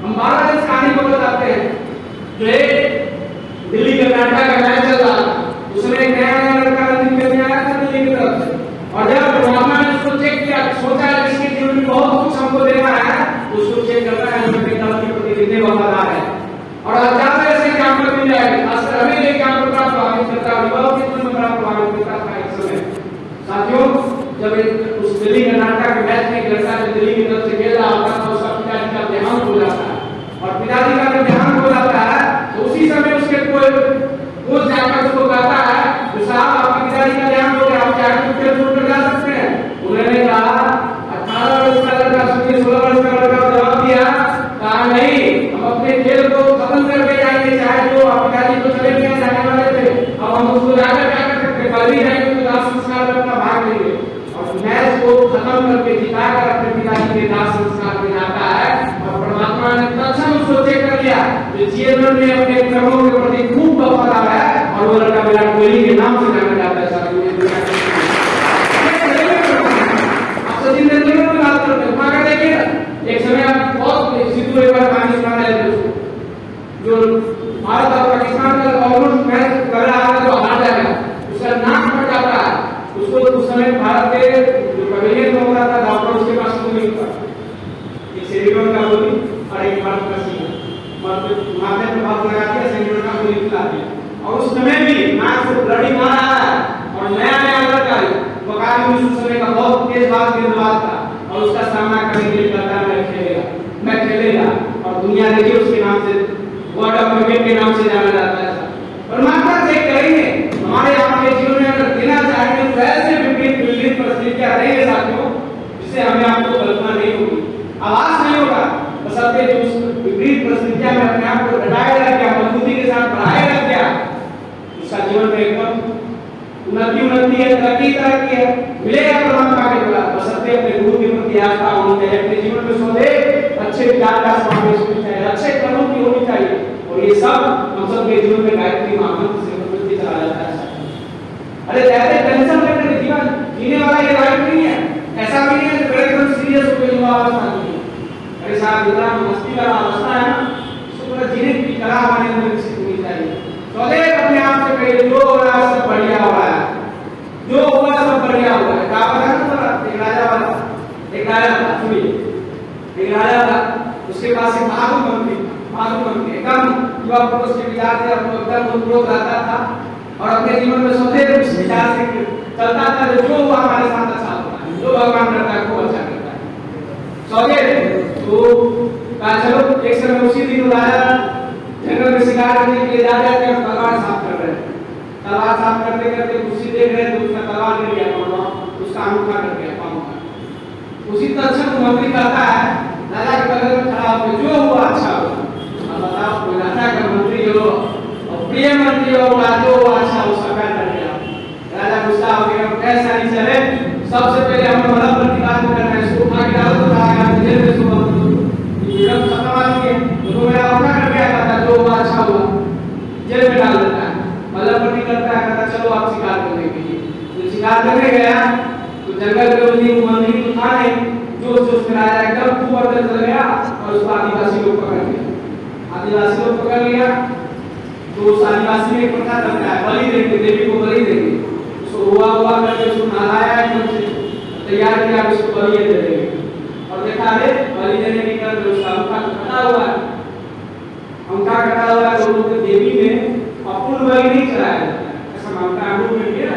हम 12 दिन कहानी को बताते हैं, जो एक दिल्ली कर्नाटक का मैच चल रहा था, उसमें एक नया लड़का रनिंग करने आया था दिल्ली की तरफ से, और जब परमात्मा ने उसको चेक किया, सोचा इसके जीवन में बहुत कुछ हमको देना है, उसको चेक करना है जो दल के प्रति कितने वफादार है, और अचानक ऐसे एग्जाम्पल मिल जाएगा। खासकर हमें एग्जाम्पल बड़ा प्रभावित करता है, युवाओं के जीवन में बड़ा प्रभावित करता था एक समय। साथियों, जब उस दिल्ली कर्नाटक के मैच में लड़का जो दिल्ली की तरफ से खेल रहा होता है, उसका पिताजी का देहांत हो जाता है, और पिताजी का जब देहांत हो जाता है तो उसी समय उसके कोच जाकर उसको कहता है, तो साहब आपके पिताजी का देहांत हो गया, आप जाकर खेल छोड़ कर जा सकते हैं? उन्होंने कहा 18 वर्ष का लड़का 16 वर्ष का लड़का जवाब दिया, कहा नहीं, हम अपने खेल को खत्म करके जाएंगे, चाहे जो पिताजी को चले गए जाने वाले थे, अब हम उसको जाकर क्या कर सकते, कल ही जाएंगे तो दाह संस्कार में अपना भाग लेंगे। और मैच को खत्म करके जिताकर अपने पिताजी के दाह संस्कार में जाता है, और परमात्मा ने तत्क्षण उसको चेक कर लिया, जो जीवन में अपने कर्मों के प्रति खूब वफादार है, और वो लड़का विराट कोहली के नाम से जाना जाता है। आप सचिन तेंदुलकर की बात करते हैं, देखिए एक समय आप बहुत सिद्धू एक बार कहानी सुना रहे थे, जो भारत और पाकिस्तान का ऑलमोस्ट मैच कर रहा है, बॉक्स लगा दिया, सेंटीमीटर का गोली खिला दिया और उस समय भी नाक से ब्लड ही आ रहा है और नया नया लड़का बकाली उस समय का बहुत तेज भाग गेंदबाज था और उसका सामना करने के लिए कहता मैं खेलेगा और दुनिया देखिए उसके नाम से वर्ल्ड ऑफ क्रिकेट के नाम से जाना जाता है। परमात्मा चेक करेंगे हमारे आपके जीवन में अगर देना चाहेंगे तो ऐसे विपरीत परिस्थितियां रहेंगे साथियों जिससे हमें आपको कल्पना नहीं होगी, आवाज नहीं होगा, बस अपने जो विपरीत परिस्थितियां में अपने आप को घटाया रख गया, मजबूती के साथ बढ़ाया रख गया, उसका जीवन में एकदम उन्नति है, तरक्की है, मिलेगा परमात्मा के द्वारा। बस अपने गुरु के प्रति आस्था होनी चाहिए, अपने जीवन में सदैव अच्छे विचार का समावेश होना चाहिए, अच्छे कर्मों की होनी चाहिए और ये सब हम सब के जीवन में गायत्री महामंत्र से प्रवृत्ति चला जाता है। अरे ज्यादा टेंशन लेकर जीवन जीने वाला ये लाइफ नहीं है, ऐसा भी नहीं है कि एकदम सीरियस होकर युवा अवस्था नहीं है। अरे साहब इतना मस्ती वाला अवस्था है ना, इसको पूरा जीने की कला हमारे अंदर विकसित होनी चाहिए। सदैव अपने आप से कहिए जो हो रहा है सब बढ़िया हो रहा है, जो हुआ सब बढ़िया हुआ है। कहा पता ना एक राजा था, सुनिए, एक राजा था, उसके पास एक साधु मंत्री एकदम युवा पुरुष के विचार से एकदम उत्प्रोत रहता था और अपने जीवन में सदैव उस विचार से चलता था जो हुआ हमारे साथ अच्छा होता है, जो भगवान करता है वो अच्छा करता है। सदैव तो कहा चलो एक समय उसी दिन राजा जंगल में शिकार करने के लिए जा रहे थे और तलवार साफ कर रहे थे। तलवार साफ करते करते कुर्सी देख रहे तो उसका तलवार गिर गया पांव, उसका अंगूठा कट गया पांव का। उसी तक्षण मंत्री कहता है राजा के बगल में खड़ा होकर जो हुआ अच्छा हुआ। अब बताओ कोई राजा का मंत्री हो और प्रिय मंत्री हो जो हुआ अच्छा उसका क्या कर दिया। राजा गुस्सा हो गया, कैसा नहीं चले, सबसे पहले हमें मतलब प्रतिवाद करना है, इसको उठा के डालो तो आएगा जेल में सुबह ये सब खत्म आ गई है तो मेरा अपना कर गया था जो हुआ अच्छा हुआ जेल में डाल देता है। मतलब पट्टी करता है, कहता चलो आप शिकार करने के लिए। तो शिकार करने गया तो जंगल में उन्हीं मंत्री तो था नहीं, जोश में राजा एकदम खूब अंदर चल गया और उसको आदिवासी लोग पकड़ लिया। आदिवासी लोग पकड़ लिया तो उस आदिवासी में एक प्रथा चलता है बलि देंगे, देवी को बलि देंगे, उसको हुआ करके उसको नहलाया एकदम से तैयार किया, उसको बलि दे देंगे और देखा रे बलि देने के बाद उसका अंगूठा कटा हुआ है, अंगूठा कटा हुआ है तो देवी ने अपूर्ण बलि नहीं चढ़ाया जाता है, ऐसा मानता है हम लोग में किया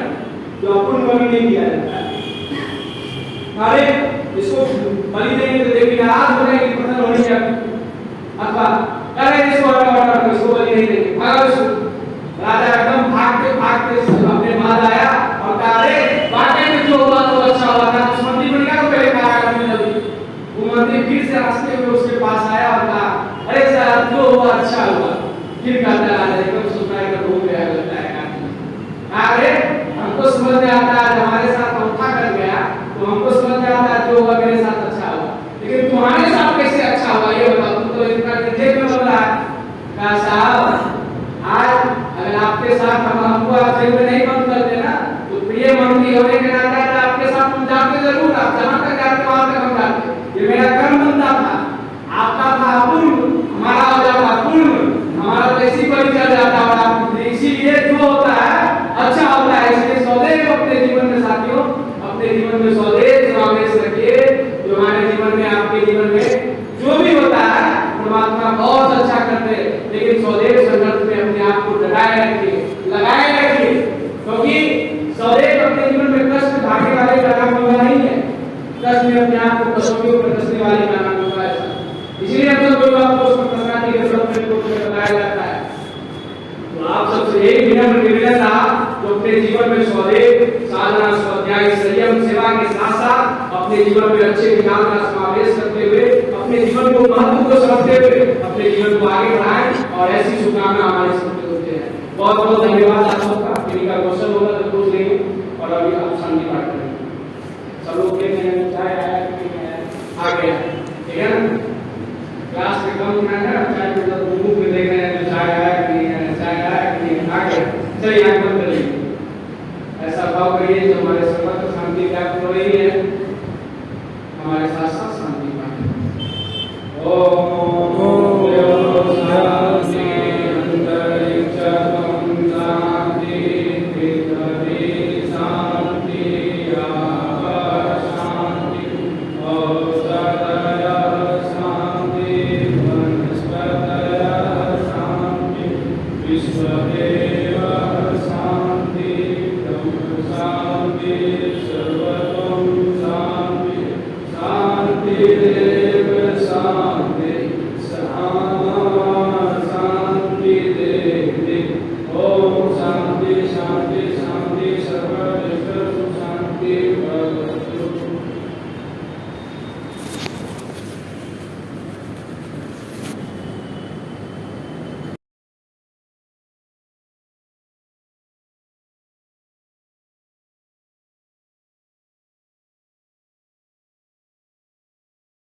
जो अपूर्ण बलि नहीं दिया जाता है। अरे इसको बलि देंगे तो देवी नाराज हो जाएगी, पतन होनी चाहिए अथवा अरे इसको हटाओ इसको बलि नहीं देंगे, भागो इसको। राजा एकदम भागते अपने महल आया और कहा अरे वाकई में जो हुआ तो अच्छा हुआ था। उस मंत्री को क्या पहले कहा वो मंत्री फिर से हंसते हुए उसके पास आया और कहा अरे सर जो हुआ अच्छा हुआ। फिर कहता राजा एकदम सुनाई कर घूम गया लगता है, अरे हमको समझ में आता है हमारे साथ अंगूठा कट गया तो हमको समझ में आता है जो हुआ मेरे साथ अच्छा हुआ, लेकिन तुम्हारे साथ कैसे अच्छा हुआ ये बताओ, तुम तो इतना जेब में बदला है। कहा साहब आज अगर आपके साथ हमको आप जेल में नहीं बंद कर देना तो प्रिय मंत्री होने के नाते आपके साथ हम जाते जरूर, आप जहां तक जाते वहां तक हम जाते, ये मेरा कर्म बंदा था, आपका था अपूर्ण, हमारा हो जाता पूर्ण, हमारा तो इसी पर चल जाता और आप इसीलिए जो होता है अच्छा होता है। इसलिए सदैव अपने जीवन में साथियों अपने जीवन में सदैव समावेश रखिए जो हमारे जीवन में आपके जीवन में जो भी होता है परमात्मा बहुत अच्छा करते हैं, लेकिन सदैव संघर्ष में अपने आप को लगाए रखिए क्योंकि सदैव अपने जीवन में कष्ट भागने वाले का नाम होगा नहीं है, कष्ट में अपने आप को कसौटियों पर कसने वाले का नाम होगा ऐसा। इसलिए हम लोग कोई बात को उसको कसना नहीं है, सब को लगाया जाता है। तो आप सबसे यही विनम्र निवेदन था जो अपने जीवन में सदैव साधना स्वाध्याय संयम सेवा के साथ साथ अपने जीवन में अच्छे विचार का समावेश करते हुए अपने जीवन को महत्व को समझते हुए अपने जीवन को आगे बढ़ाएं और ऐसी शुभकामना हमारे सबके होते हैं। बहुत बहुत धन्यवाद आप सबका। किसी का क्वेश्चन होगा तो पूछ लेंगे और अभी आप शांति पाठ करेंगे। सब लोग देख रहे हैं चाय आया आ गया, ठीक है ना? क्लास में कम है ना, चाय में तो मुंह में देख रहे हैं चाय आया कि नहीं है, चाय आया कि नहीं आ गया, चलिए आंख बंद कर लीजिए। ऐसा भाव करिए जो हमारे सर्वत्र शांति प्राप्त हो रही है, हमारे साथ साथ शांति पाठ। ओम शांति अंतरिक्षम शांति पृथ्वी शांति आकाश शांति औषधय शांति वनस्पतय शांति ईश्वर के